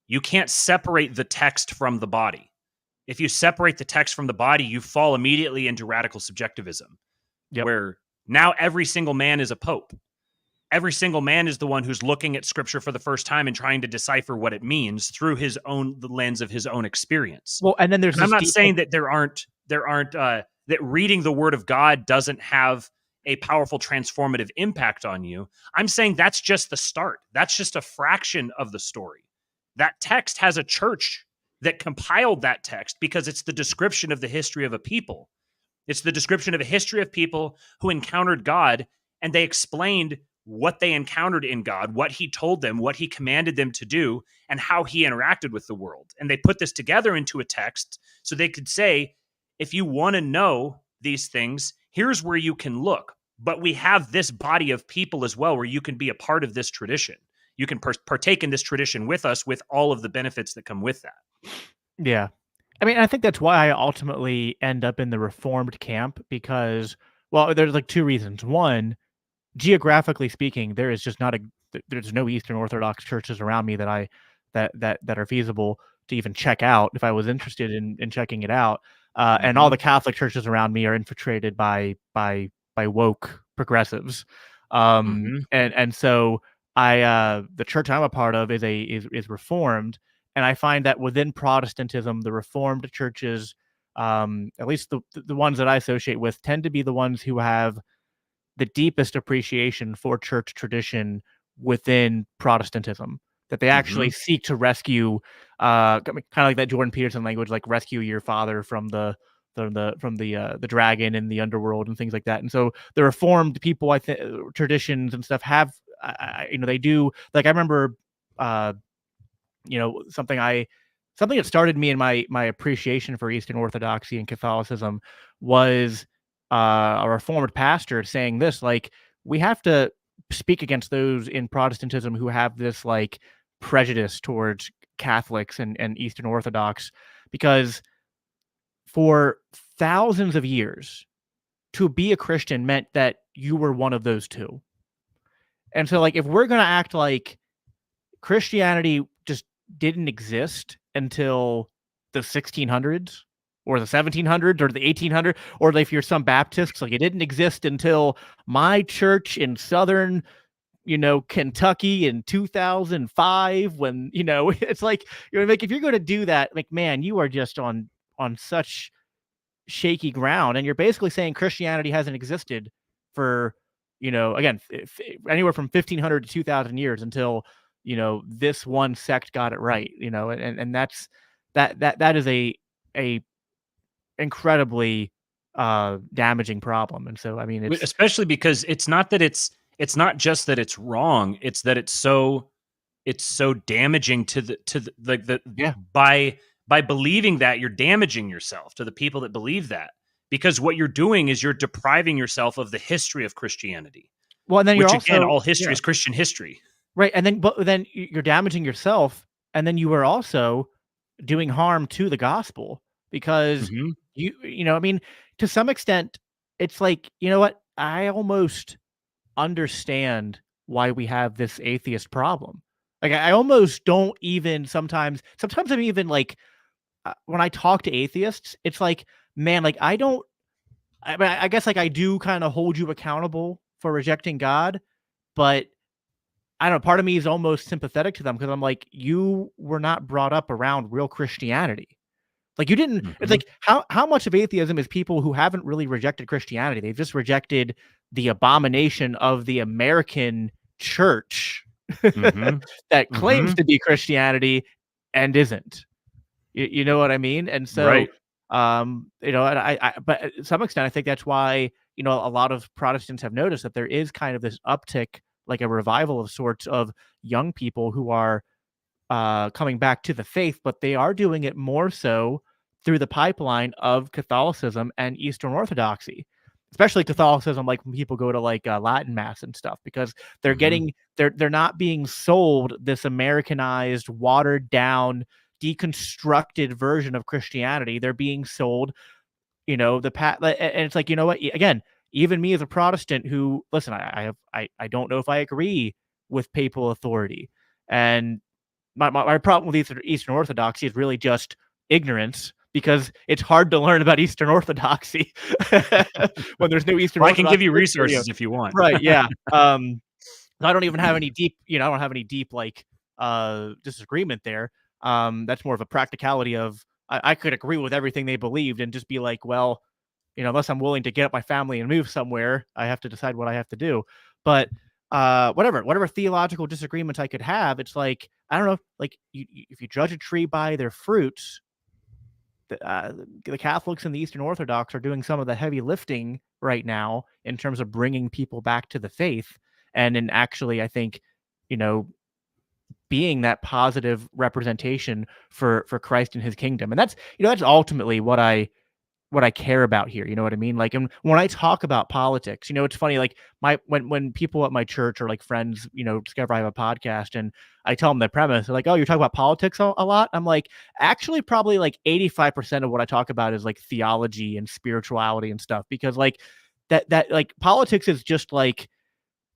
You can't separate the text from the body. If you separate the text from the body, you fall immediately into radical subjectivism, Yep. where now every single man is a pope. Every single man is the one who's looking at scripture for the first time and trying to decipher what it means through the lens of his own experience. Well, and then there's And I'm this not deep. saying that there aren't that reading the word of God doesn't have a powerful transformative impact on you. I'm saying that's just the start. That's just a fraction of the story. That text has a church that compiled that text because it's the description of the history of a people. It's the description of a history of people who encountered God, and they explained what they encountered in God, what he told them, what he commanded them to do, and how he interacted with the world. And they put this together into a text so they could say, if you want to know these things, here's where you can look. But we have this body of people as well where you can be a part of this tradition. You can partake in this tradition with us, with all of the benefits that come with that. Yeah. I mean, I think that's why I ultimately end up in the Reformed camp, because, well, there's like two reasons. One, geographically speaking, there is just not there's no Eastern Orthodox churches around me that are feasible to even check out if I was interested in checking it out. And all Mm-hmm. the Catholic churches around me are infiltrated by woke progressives. Mm-hmm. And so the church I'm a part of is Reformed, and I find that within Protestantism, the Reformed churches, at least the ones that I associate with, tend to be the ones who have the deepest appreciation for church tradition within Protestantism. That they actually Mm-hmm. seek to rescue, kind of like that Jordan Peterson language, like rescue your father from the the dragon and the underworld and things like that. And so the Reformed people, I think, traditions and stuff have, they do. Like I remember, something that started me in my appreciation for Eastern Orthodoxy and Catholicism was a Reformed pastor saying this, like, we have to speak against those in Protestantism who have this like prejudice towards Catholics and Eastern Orthodox, because for thousands of years, to be a Christian meant that you were one of those two. And so, like, if we're going to act like Christianity just didn't exist until the 1600s or the 1700s or the 1800s, or if you're some Baptists, like, it didn't exist until my church in southern, Kentucky in 2005, when, it's like, if you're going to do that, like, man, you are just on such shaky ground, and you're basically saying Christianity hasn't existed for, again, anywhere from 1500 to 2000 years until, this one sect got it right, and that is a incredibly damaging problem. And so, I mean, it's especially because it's not just that it's wrong, it's that it's so damaging to the yeah. By believing that, you're damaging yourself to the people that believe that, because what you're doing is you're depriving yourself of the history of Christianity. Well, and then you're which also, again, all history is Christian history. Right. And then you're damaging yourself, and then you are also doing harm to the gospel, because I mean, to some extent, it's like, you know what? I almost understand why we have this atheist problem. Like, I almost don't even sometimes I'm even like, when I talk to atheists, it's like, man, like, I guess, like, I do kind of hold you accountable for rejecting God, but I don't know, part of me is almost sympathetic to them, because I'm like, you were not brought up around real Christianity. Like, you didn't, it's like, how much of atheism is people who haven't really rejected Christianity? They've just rejected the abomination of the American church that claims to be Christianity and isn't. You know what I mean? And so, right. but to some extent, I think that's why, a lot of Protestants have noticed that there is kind of this uptick, like a revival of sorts, of young people who are coming back to the faith, but they are doing it more so through the pipeline of Catholicism and Eastern Orthodoxy, especially Catholicism. Like, when people go to like Latin Mass and stuff, because they're getting, they're not being sold this Americanized, watered down, deconstructed version of Christianity. They're being sold, and it's like, you know what? Again, even me as a Protestant who, listen, I don't know if I agree with papal authority, and my problem with Eastern Orthodoxy is really just ignorance, because it's hard to learn about Eastern Orthodoxy when there's no Eastern. Well, Orthodoxy, I can give you resources if you want. Right? Yeah. I don't even have any deep, I don't have any deep like disagreement there. That's more of a practicality of, I could agree with everything they believed and just be like, well, unless I'm willing to get up my family and move somewhere, I have to decide what I have to do. But whatever theological disagreements I could have, it's like, I don't know, like, if you judge a tree by their fruits, the Catholics and the Eastern Orthodox are doing some of the heavy lifting right now in terms of bringing people back to the faith, and in actually, I think, being that positive representation for Christ and his kingdom. And that's ultimately what I care about here. You know what I mean? Like, and when I talk about politics, it's funny, like, when people at my church or like friends, discover I have a podcast, and I tell them the premise, they're like, oh, you're talking about politics a lot? I'm like, actually, probably like 85% of what I talk about is like theology and spirituality and stuff, because like that like politics is just like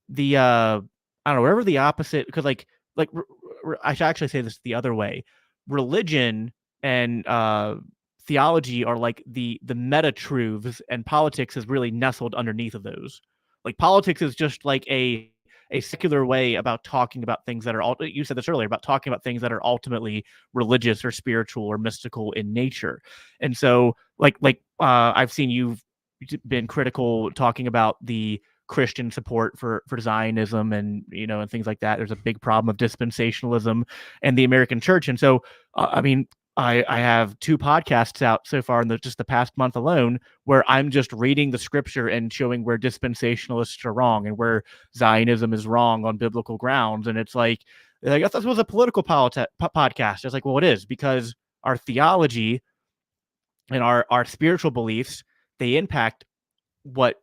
the I don't know, whatever the opposite, because like I should actually say this the other way. Religion and theology are like the meta truths, and politics is really nestled underneath of those. Like, politics is just like a secular way about talking about things that are, you said this earlier, about talking about things that are ultimately religious or spiritual or mystical in nature. And so like I've seen you've been critical talking about the Christian support for Zionism and and things like that. There's a big problem of dispensationalism and the American church. And so I mean, I have 2 podcasts out so far in just the past month alone where I'm just reading the scripture and showing where dispensationalists are wrong and where Zionism is wrong on biblical grounds. And it's like, I guess this was a political podcast. It's like, well, it is, because our theology and our spiritual beliefs, they impact what,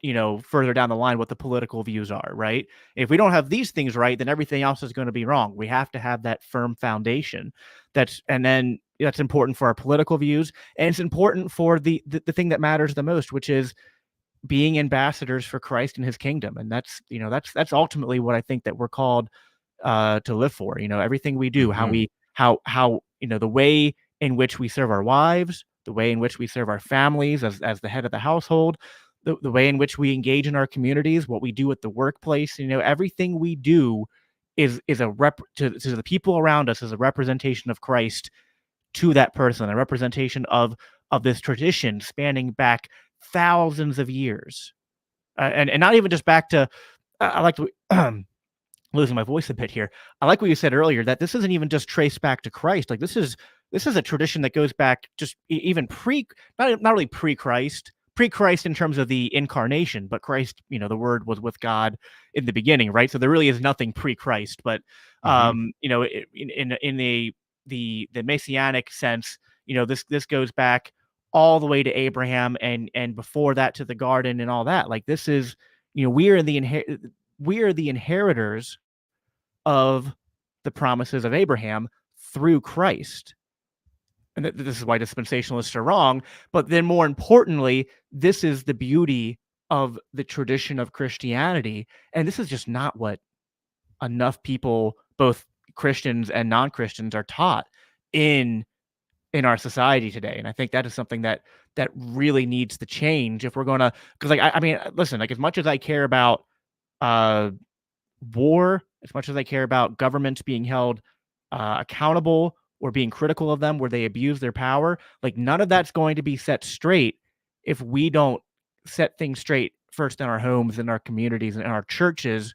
further down the line, what the political views are, right? If we don't have these things right, then everything else is going to be wrong. We have to have that firm foundation. That's important for our political views, and it's important for the thing that matters the most, which is being ambassadors for Christ and his kingdom. And that's ultimately what I think that we're called to live for. Everything we do, how the way in which we serve our wives, the way in which we serve our families as the head of the household, the way in which we engage in our communities, what we do at the workplace, everything we do is a to the people around us, is a representation of Christ to that person, a representation of this tradition spanning back thousands of years, and not even just back to. I like to. Losing my voice a bit here. I like what you said earlier, that this isn't even just traced back to Christ. Like, this is a tradition that goes back just even not really pre-Christ in terms of the incarnation, but Christ, the Word was with God in the beginning, right? So there really is nothing pre-Christ, but in the messianic sense, this goes back all the way to Abraham and before that to the garden and all that. Like, this is, we are the inheritors of the promises of Abraham through Christ. And this is why dispensationalists are wrong. But then more importantly, this is the beauty of the tradition of Christianity. And this is just not what enough people, both Christians and non-Christians, are taught in our society today. And I think that is something that really needs to change if we're going to, because I mean, listen, like, as much as I care about war, as much as I care about governments being held accountable or being critical of them where they abuse their power, like, none of that's going to be set straight if we don't set things straight first in our homes, in our communities, and in our churches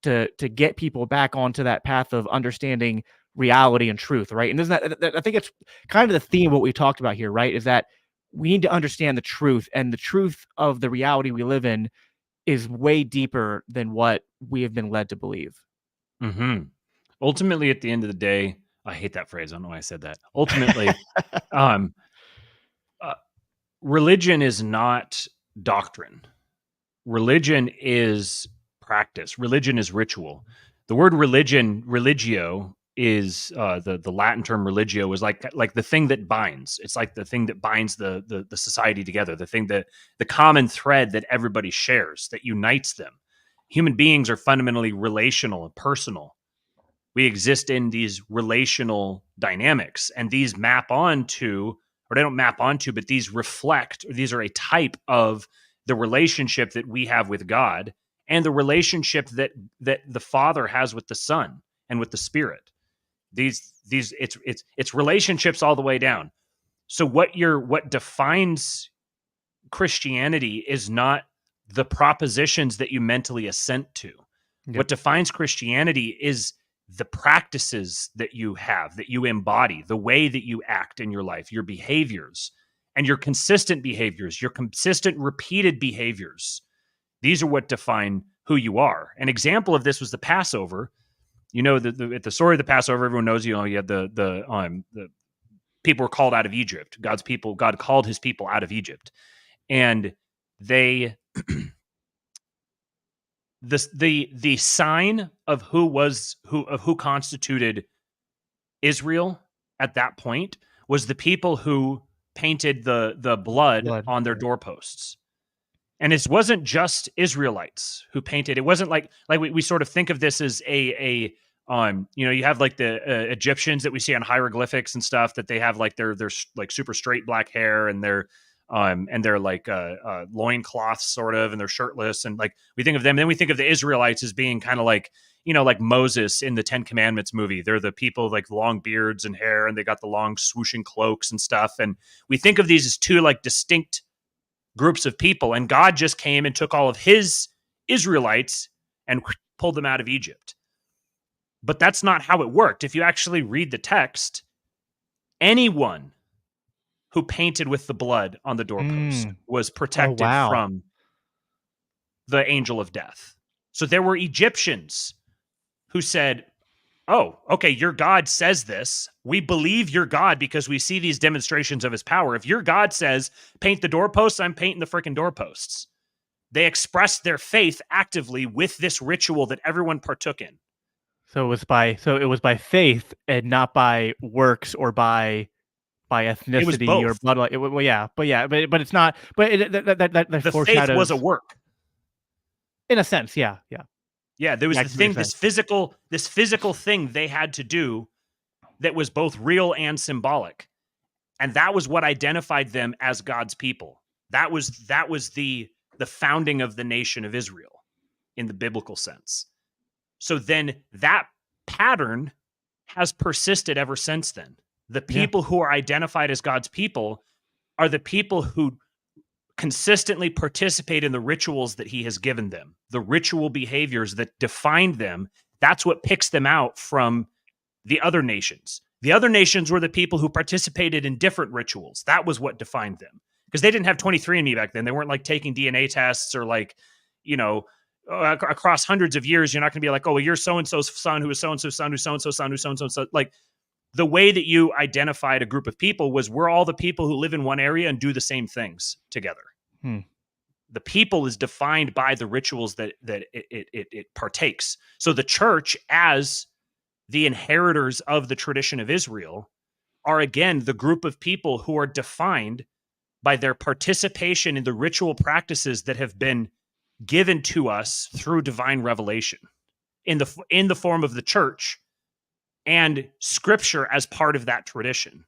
to get people back onto that path of understanding reality and truth, right? And I think it's kind of the theme of what we talked about here, right? Is that we need to understand the truth, and the truth of the reality we live in is way deeper than what we have been led to believe. Ultimately, at the end of the day, I hate that phrase. I don't know why I said that. Ultimately, religion is not doctrine. Religion is practice. Religion is ritual. The word religion, religio, is the Latin term religio, is like the thing that binds. It's like the thing that binds the society together, the thing that the common thread that everybody shares, that unites them. Human beings are fundamentally relational and personal. We exist in these relational dynamics, and these map onto, or they don't map onto, but these reflect, or these are a type of the relationship that we have with God and the relationship that the Father has with the Son and with the Spirit. It's relationships all the way down. So what defines Christianity is not the propositions that you mentally assent to. Yep. What defines Christianity is the practices that you have, that you embody, the way that you act in your life, your behaviors, and your consistent behaviors, your consistent repeated behaviors. These are what define who you are. An example of this was the Passover. At the story of the Passover, everyone knows, you had the people were called out of Egypt. God called his people out of Egypt. And they the sign of who constituted Israel at that point was the people who painted the blood on their doorposts. And it wasn't just Israelites who painted. It wasn't like we sort of think of this as you have like the Egyptians that we see on hieroglyphics and stuff, that they have like their like super straight black hair, and they're like loincloths sort of, and they're shirtless, and like we think of them. Then we think of the Israelites as being kind of like, like Moses in the Ten Commandments movie. They're the people like long beards and hair, and they got the long swooshing cloaks and stuff. And we think of these as two like distinct groups of people, and God just came and took all of his Israelites and pulled them out of Egypt. But that's not how it worked. If you actually read the text, anyone who painted with the blood on the doorpost was protected wow. from the angel of death. So there were Egyptians who said, oh, okay, your God says this. We believe your God because we see these demonstrations of his power. If your God says, paint the doorposts, I'm painting the freaking doorposts. They expressed their faith actively with this ritual that everyone partook in. So it was by faith and not by works or by It was ethnicity or both. blood. But it's not. But that The faith was a foreshadows work. in a sense. Yeah. Yeah, there was Yeah, I the see what you're thing, saying. this physical thing they had to do that was both real and symbolic. And that was what identified them as God's people. That was the founding of the nation of Israel in the biblical sense. So then that pattern has persisted ever since then. The Yeah. people who are identified as God's people are the people who consistently participate in the rituals that he has given them, the ritual behaviors that define them. That's what picks them out from the other nations. The other nations were the people who participated in different rituals. That was what defined them, because they didn't have 23andMe back then. They weren't like taking DNA tests or like, across hundreds of years, you're not going to be like, oh, well, you're so-and-so's son, who is so-and-so's son, who's so-and-so's son, who's so-and-so's son. Like, the way that you identified a group of people was we're all the people who live in one area and do the same things together. The people is defined by the rituals that it partakes. So the church, as the inheritors of the tradition of Israel, are again the group of people who are defined by their participation in the ritual practices that have been given to us through divine revelation in the form of the church and scripture as part of that tradition.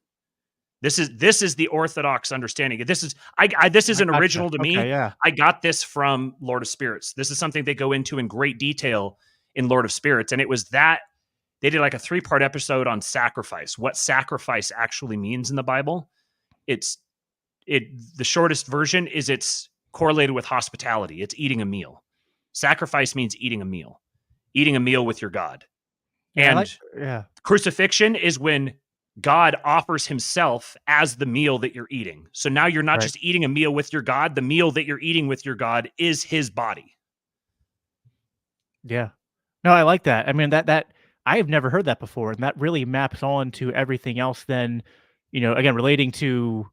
This is the Orthodox understanding. This isn't Gotcha. original to me. Okay, yeah. I got this from Lord of Spirits. This is something they go into in great detail in Lord of Spirits. And it was that they did like a 3-part episode on sacrifice, what sacrifice actually means in the Bible. The shortest version is it's correlated with hospitality. It's eating a meal. Sacrifice means eating a meal with your God. Yeah, And crucifixion is when God offers himself as the meal that you're eating. So now you're not just eating a meal with your God. The meal that you're eating with your God is his body. Yeah. No, I like that. I mean, that I've never heard that before, and that really maps on to everything else then, again, relating to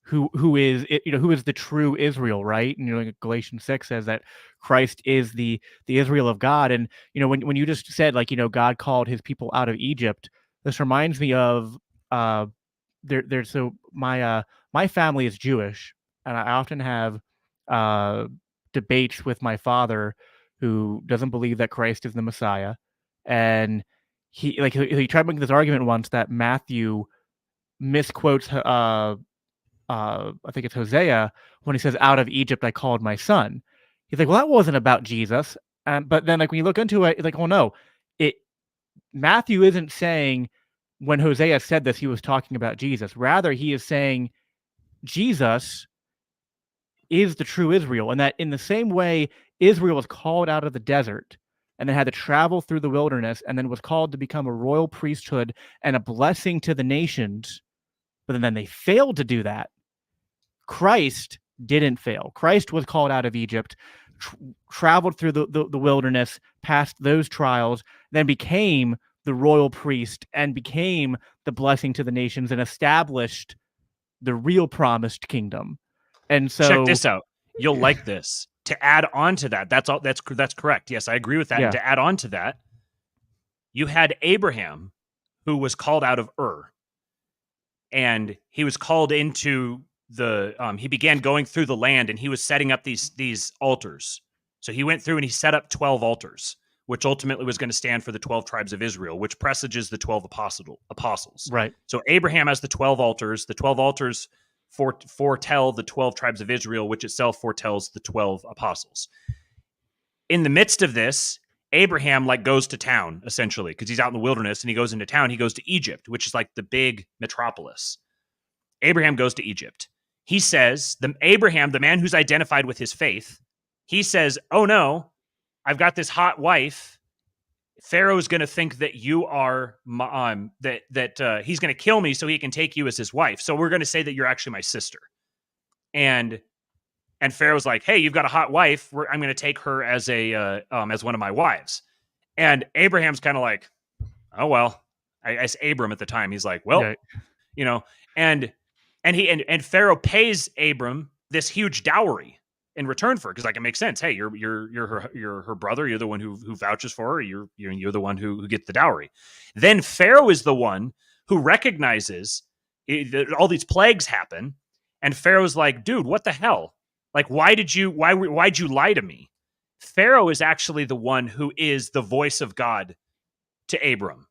who is the true Israel, right? And like Galatians 6 says that Christ is the Israel of God. And when you just said, like, God called his people out of Egypt, this reminds me of my family is Jewish, and I often have debates with my father, who doesn't believe that Christ is the Messiah, and he tried making this argument once that Matthew misquotes I think it's Hosea when he says, "Out of Egypt I called my son." He's like, "Well, that wasn't about Jesus." But then, like, when you look into it, like, "Oh no, it Matthew isn't saying when Hosea said this he was talking about Jesus. Rather, he is saying Jesus is the true Israel, and that in the same way Israel was called out of the desert and then had to travel through the wilderness and then was called to become a royal priesthood and a blessing to the nations, but then they failed to do that. Christ didn't fail. Christ was called out of Egypt, traveled through the wilderness, passed those trials, then became the royal priest and became the blessing to the nations and established the real promised kingdom. And so check this out. You'll like this. To add on to that, that's correct. Yes, I agree with that. Yeah. And to add on to that, you had Abraham, who was called out of Ur, and he was called into he began going through the land, and he was setting up these altars. So he went through and he set up 12 altars, which ultimately was going to stand for the 12 tribes of Israel, which presages the 12 apostles. Right. So Abraham has the 12 altars. The 12 altars foretell the 12 tribes of Israel, which itself foretells the 12 apostles. In the midst of this, Abraham goes to town, essentially, because he's out in the wilderness and he goes into town. He goes to Egypt, which is like the big metropolis. Abraham goes to Egypt. He says, Abraham, the man who's identified with his faith, he says, "Oh no, I've got this hot wife Pharaoh's going to think that you are that he's going to kill me so he can take you as his wife. So we're going to say that you're actually my sister. And Pharaoh's like, hey, you've got a hot wife. I'm going to take her as as one of my wives. And Abraham's kind of like, oh well. I Abram at the time. He's like, well, Yeah. you know, and Pharaoh pays Abram this huge dowry in return for it, because like it makes sense. Hey, you're her brother. You're the one who vouches for her. You're the one who gets the dowry. Then Pharaoh is the one who recognizes all these plagues happen, and Pharaoh's like, dude, what the hell? Like, why'd you lie to me? Pharaoh is actually the one who is the voice of God to Abram.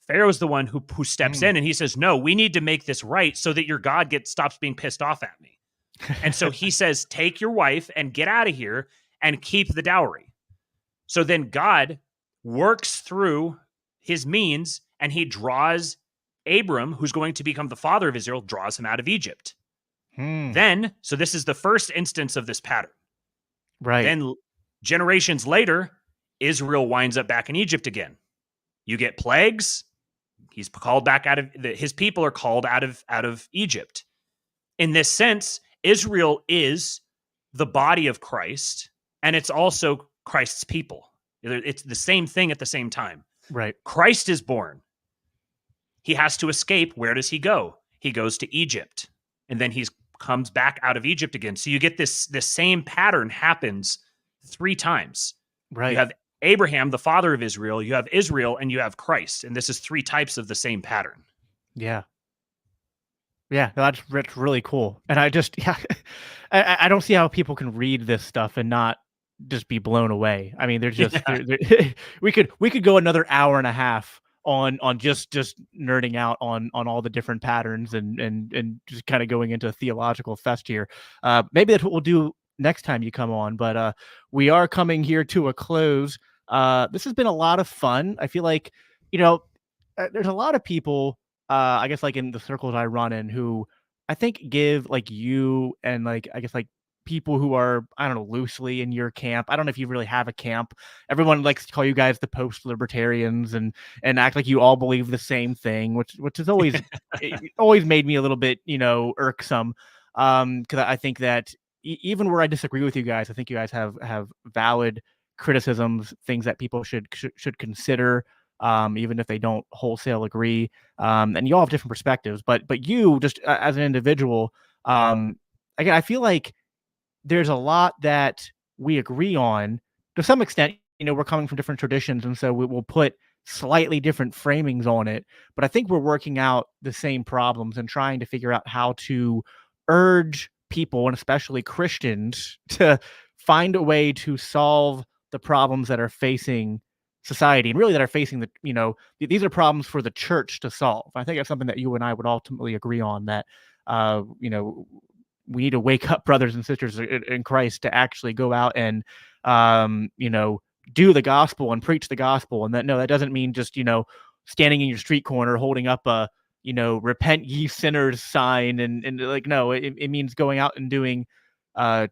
Pharaoh's the one who steps in and he says, no, we need to make this right so that your God stops being pissed off at me. And so he says, take your wife and get out of here and keep the dowry. So then God works through his means and he draws Abram, who's going to become the father of Israel, draws him out of Egypt. Then, so this is the first instance of this pattern. Right. Then generations later, Israel winds up back in Egypt again. You get plagues. He's called back out of his people are called out of Egypt. In this sense, Israel is the body of Christ, and it's also Christ's people. It's the same thing at the same time. Right. Christ is born. He has to escape. Where does he go? He goes to Egypt, and then he comes back out of Egypt again. So you get this same pattern happens 3 times. Right. You have Abraham, the father of Israel, you have Israel, and you have Christ. And this is 3 types of the same pattern. Yeah. Yeah, that's really cool. And I just, yeah, I don't see how people can read this stuff and not just be blown away. I mean, they're just, we could go another hour and a half on just nerding out on all the different patterns and just kind of going into a theological fest here. Maybe that's what we'll do next time you come on, but we are coming here to a close. This has been a lot of fun. I feel like, there's a lot of people, I guess, like in the circles I run in, who I think give like you and like, I guess, like people who are, I don't know, loosely in your camp. I don't know if you really have a camp. Everyone likes to call you guys the post-libertarians and act like you all believe the same thing, which has always always made me a little bit, irksome. Because I think that even where I disagree with you guys, I think you guys have valid criticisms, things that people should consider, even if they don't wholesale agree. And you all have different perspectives, but you just as an individual, again, I feel like there's a lot that we agree on to some extent. We're coming from different traditions, and so we will put slightly different framings on it. But I think we're working out the same problems and trying to figure out how to urge people, and especially Christians, to find a way to solve the problems that are facing society, and really that are facing these are problems for the church to solve. I think that's something that you and I would ultimately agree on, that we need to wake up, brothers and sisters in Christ, to actually go out and do the gospel and preach the gospel. And that doesn't mean just standing in your street corner holding up a repent ye sinners sign, and like, no, it means going out and doing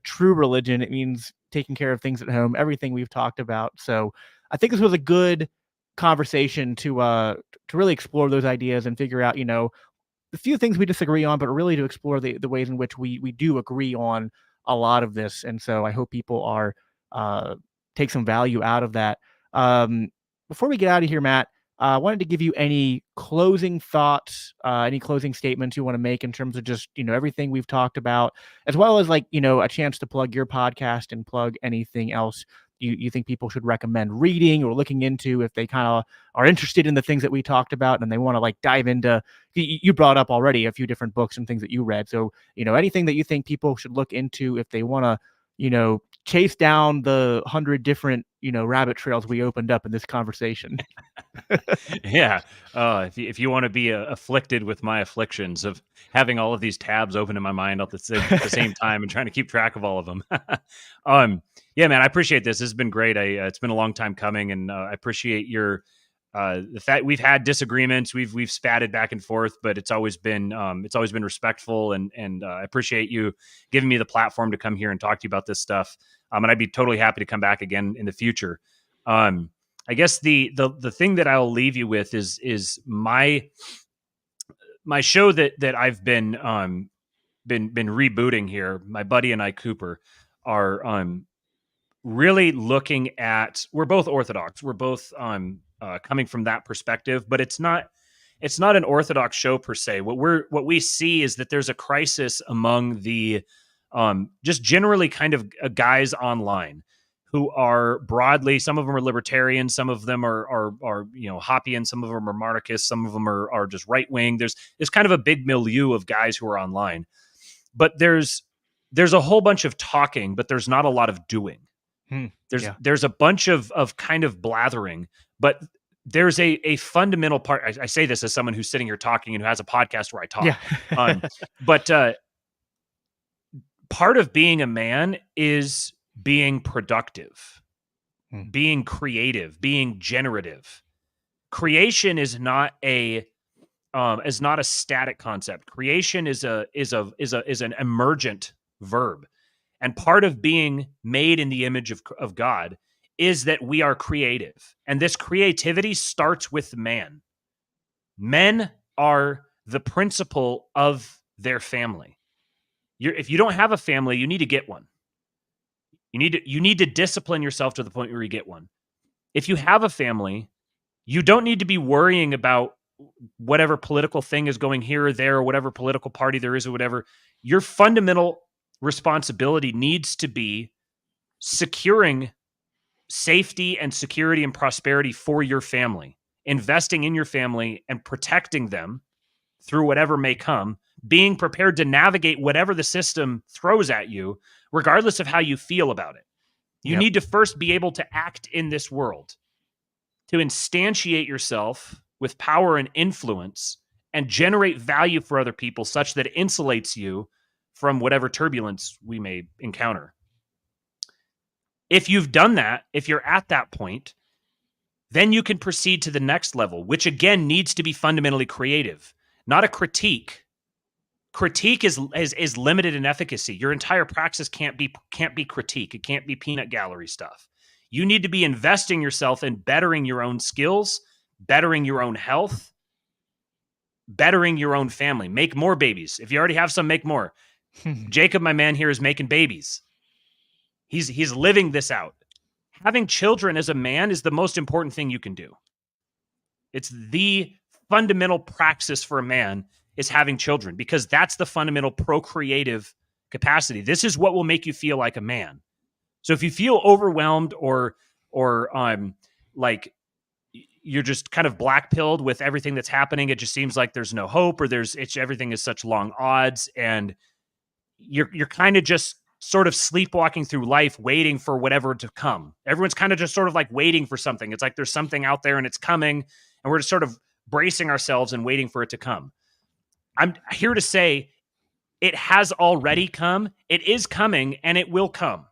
true religion. It means taking care of things at home, everything we've talked about. So I think this was a good conversation to really explore those ideas and figure out the few things we disagree on, but really to explore the ways in which we do agree on a lot of this. And so I hope people are take some value out of that. Before we get out of here, Matt, I wanted to give you any closing thoughts, any closing statements you want to make in terms of just, everything we've talked about, as well as like, a chance to plug your podcast and plug anything else you think people should recommend reading or looking into if they kind of are interested in the things that we talked about and they want to like dive into. You brought up already a few different books and things that you read. So, anything that you think people should look into if they want to, chase down the 100 different, rabbit trails we opened up in this conversation. Yeah. If you want to be afflicted with my afflictions of having all of these tabs open in my mind at the same time and trying to keep track of all of them. Yeah, man, I appreciate this. This has been great. It's been a long time coming, and I appreciate your the fact we've had disagreements. We've spatted back and forth, but it's always been respectful, and I appreciate you giving me the platform to come here and talk to you about this stuff. And I'd be totally happy to come back again in the future. I guess the thing that I'll leave you with is my show that I've been rebooting here. My buddy and I, Cooper, are really looking at. We're both Orthodox. We're both coming from that perspective, but it's not an Orthodox show per se. What we see is that there's a crisis among the just generally kind of guys online who are broadly, some of them are libertarian, some of them are Hoppian, some of them are monarchists, some of them are just right wing. There's kind of a big milieu of guys who are online, but there's a whole bunch of talking, but there's not a lot of doing. There's a bunch of kind of blathering, but there's a fundamental part. I say this as someone who's sitting here talking and who has a podcast where I talk. Yeah. But part of being a man is being productive, being creative, being generative. Creation is not a static concept. Creation is an emergent verb. And part of being made in the image of God is that we are creative. And this creativity starts with man. Men are the principle of their family. If you don't have a family, you need to get one. You need to discipline yourself to the point where you get one. If you have a family, you don't need to be worrying about whatever political thing is going here or there, or whatever political party there is, or whatever. Your fundamental responsibility needs to be securing safety and security and prosperity for your family, investing in your family and protecting them through whatever may come, being prepared to navigate whatever the system throws at you, regardless of how you feel about it. You need to first be able to act in this world, to instantiate yourself with power and influence and generate value for other people such that it insulates you from whatever turbulence we may encounter. If you've done that, if you're at that point, then you can proceed to the next level, which again needs to be fundamentally creative, not a critique. Critique is limited in efficacy. Your entire praxis can't be critique. It can't be peanut gallery stuff. You need to be investing yourself in bettering your own skills, bettering your own health, bettering your own family. Make more babies. If you already have some, make more. Jacob, my man here, is making babies. He's living this out. Having children as a man is the most important thing you can do. It's the fundamental praxis for a man is having children, because that's the fundamental procreative capacity. This is what will make you feel like a man. So if you feel overwhelmed or like you're just kind of black-pilled with everything that's happening, it just seems like there's no hope, or everything is such long odds, and you're kind of just sort of sleepwalking through life, waiting for whatever to come. Everyone's kind of just sort of like waiting for something. It's like there's something out there and it's coming, and we're just sort of bracing ourselves and waiting for it to come. I'm here to say it has already come, it is coming, and it will come.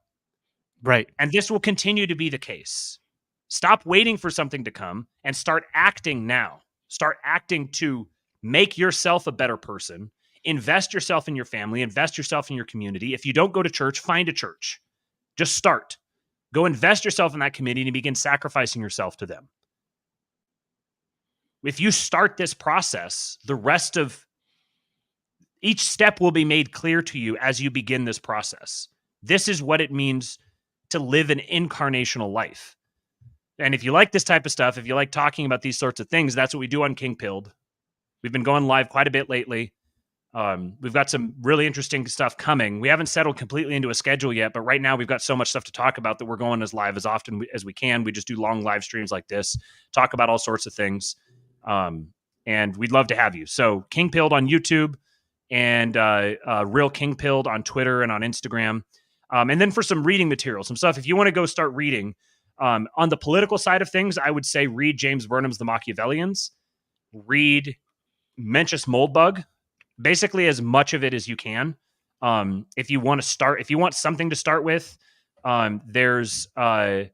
Right. And this will continue to be the case. Stop waiting for something to come and start acting now. Start acting to make yourself a better person. Invest yourself in your family. Invest yourself in your community. If you don't go to church, find a church. Just start. Go invest yourself in that community and begin sacrificing yourself to them. If you start this process, the rest of each step will be made clear to you as you begin this process. This is what it means to live an incarnational life. And if you like this type of stuff, if you like talking about these sorts of things, that's what we do on Kingpilled. We've been going live quite a bit lately. We've got some really interesting stuff coming. We haven't settled completely into a schedule yet, but right now we've got so much stuff to talk about that we're going as live as often as we can. We just do long live streams like this, talk about all sorts of things. And we'd love to have you. So Kingpilled on YouTube and Real Kingpilled on Twitter and on Instagram. And then for some reading material, some stuff, if you want to go start reading, on the political side of things, I would say read James Burnham's The Machiavellians, read Mencius Moldbug, basically as much of it as you can. If you want something to start with, there's How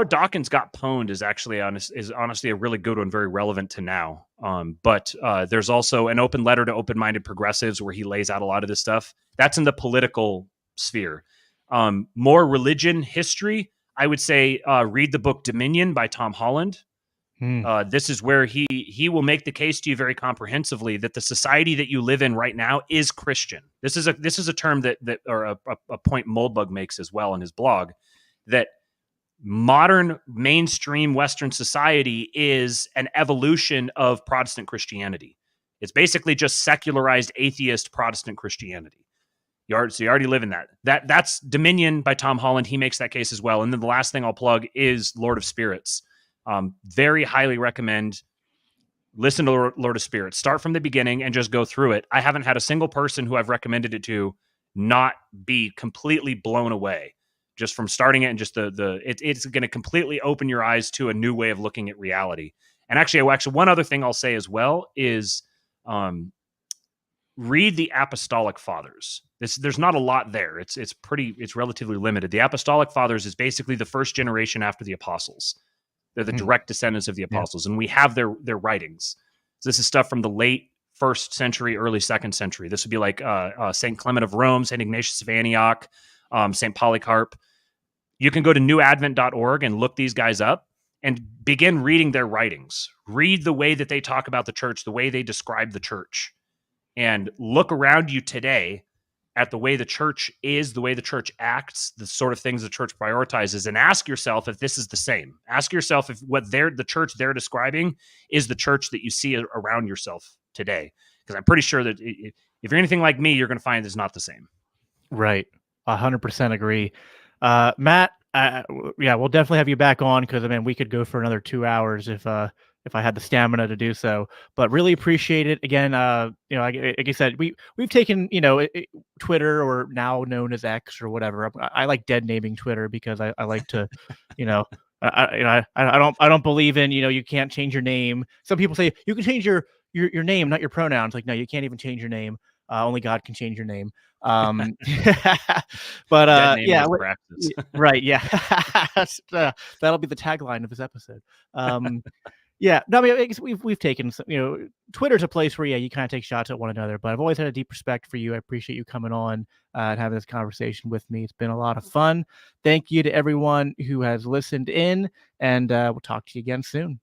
Dawkins Got Pwned is honestly a really good one, very relevant to now. But there's also An Open Letter to Open-Minded Progressives, where he lays out a lot of this stuff. That's in the political sphere. More religion history. I would say read the book Dominion by Tom Holland. This is where he will make the case to you very comprehensively that the society that you live in right now is Christian. This is a term that or a point Moldbug makes as well in his blog, that modern mainstream Western society is an evolution of Protestant Christianity. It's basically just secularized atheist Protestant Christianity. You already live in that. That's Dominion by Tom Holland. He makes that case as well. And then the last thing I'll plug is Lord of Spirits. Very highly recommend. Listen to Lord of Spirits. Start from the beginning and just go through it. I haven't had a single person who I've recommended it to not be completely blown away just from starting it, and just it's going to completely open your eyes to a new way of looking at reality. And actually, one other thing I'll say as well is read the Apostolic Fathers. There's not a lot there. It's relatively limited. The Apostolic Fathers is basically the first generation after the apostles. They're the direct descendants of the apostles, and we have their writings. So this is stuff from the late 1st century, early 2nd century. This would be like St. Clement of Rome, St. Ignatius of Antioch, St. Polycarp. You can go to newadvent.org and look these guys up and begin reading their writings. Read the way that they talk about the church, the way they describe the church, and look around you today at the way the church is, the way the church acts, the sort of things the church prioritizes, and ask yourself if this is the same. Ask yourself if what the church they're describing is the church that you see around yourself today. Because I'm pretty sure that if you're anything like me, you're going to find it's not the same. Right. 100% agree. Matt, yeah, we'll definitely have you back on, because I mean, we could go for another 2 hours if I had the stamina to do so. But really appreciate it. Again, like I said, we've taken, Twitter, or now known as X or whatever. I like dead naming Twitter because I like to, I don't believe in, you can't change your name. Some people say you can change your name, not your pronouns. Like, no, you can't even change your name. Only God can change your name. But yeah, right. Yeah. That'll be the tagline of this episode. Yeah, no, I mean, I guess we've taken some, Twitter's a place where, you kind of take shots at one another, but I've always had a deep respect for you. I appreciate you coming on and having this conversation with me. It's been a lot of fun. Thank you to everyone who has listened in, and we'll talk to you again soon.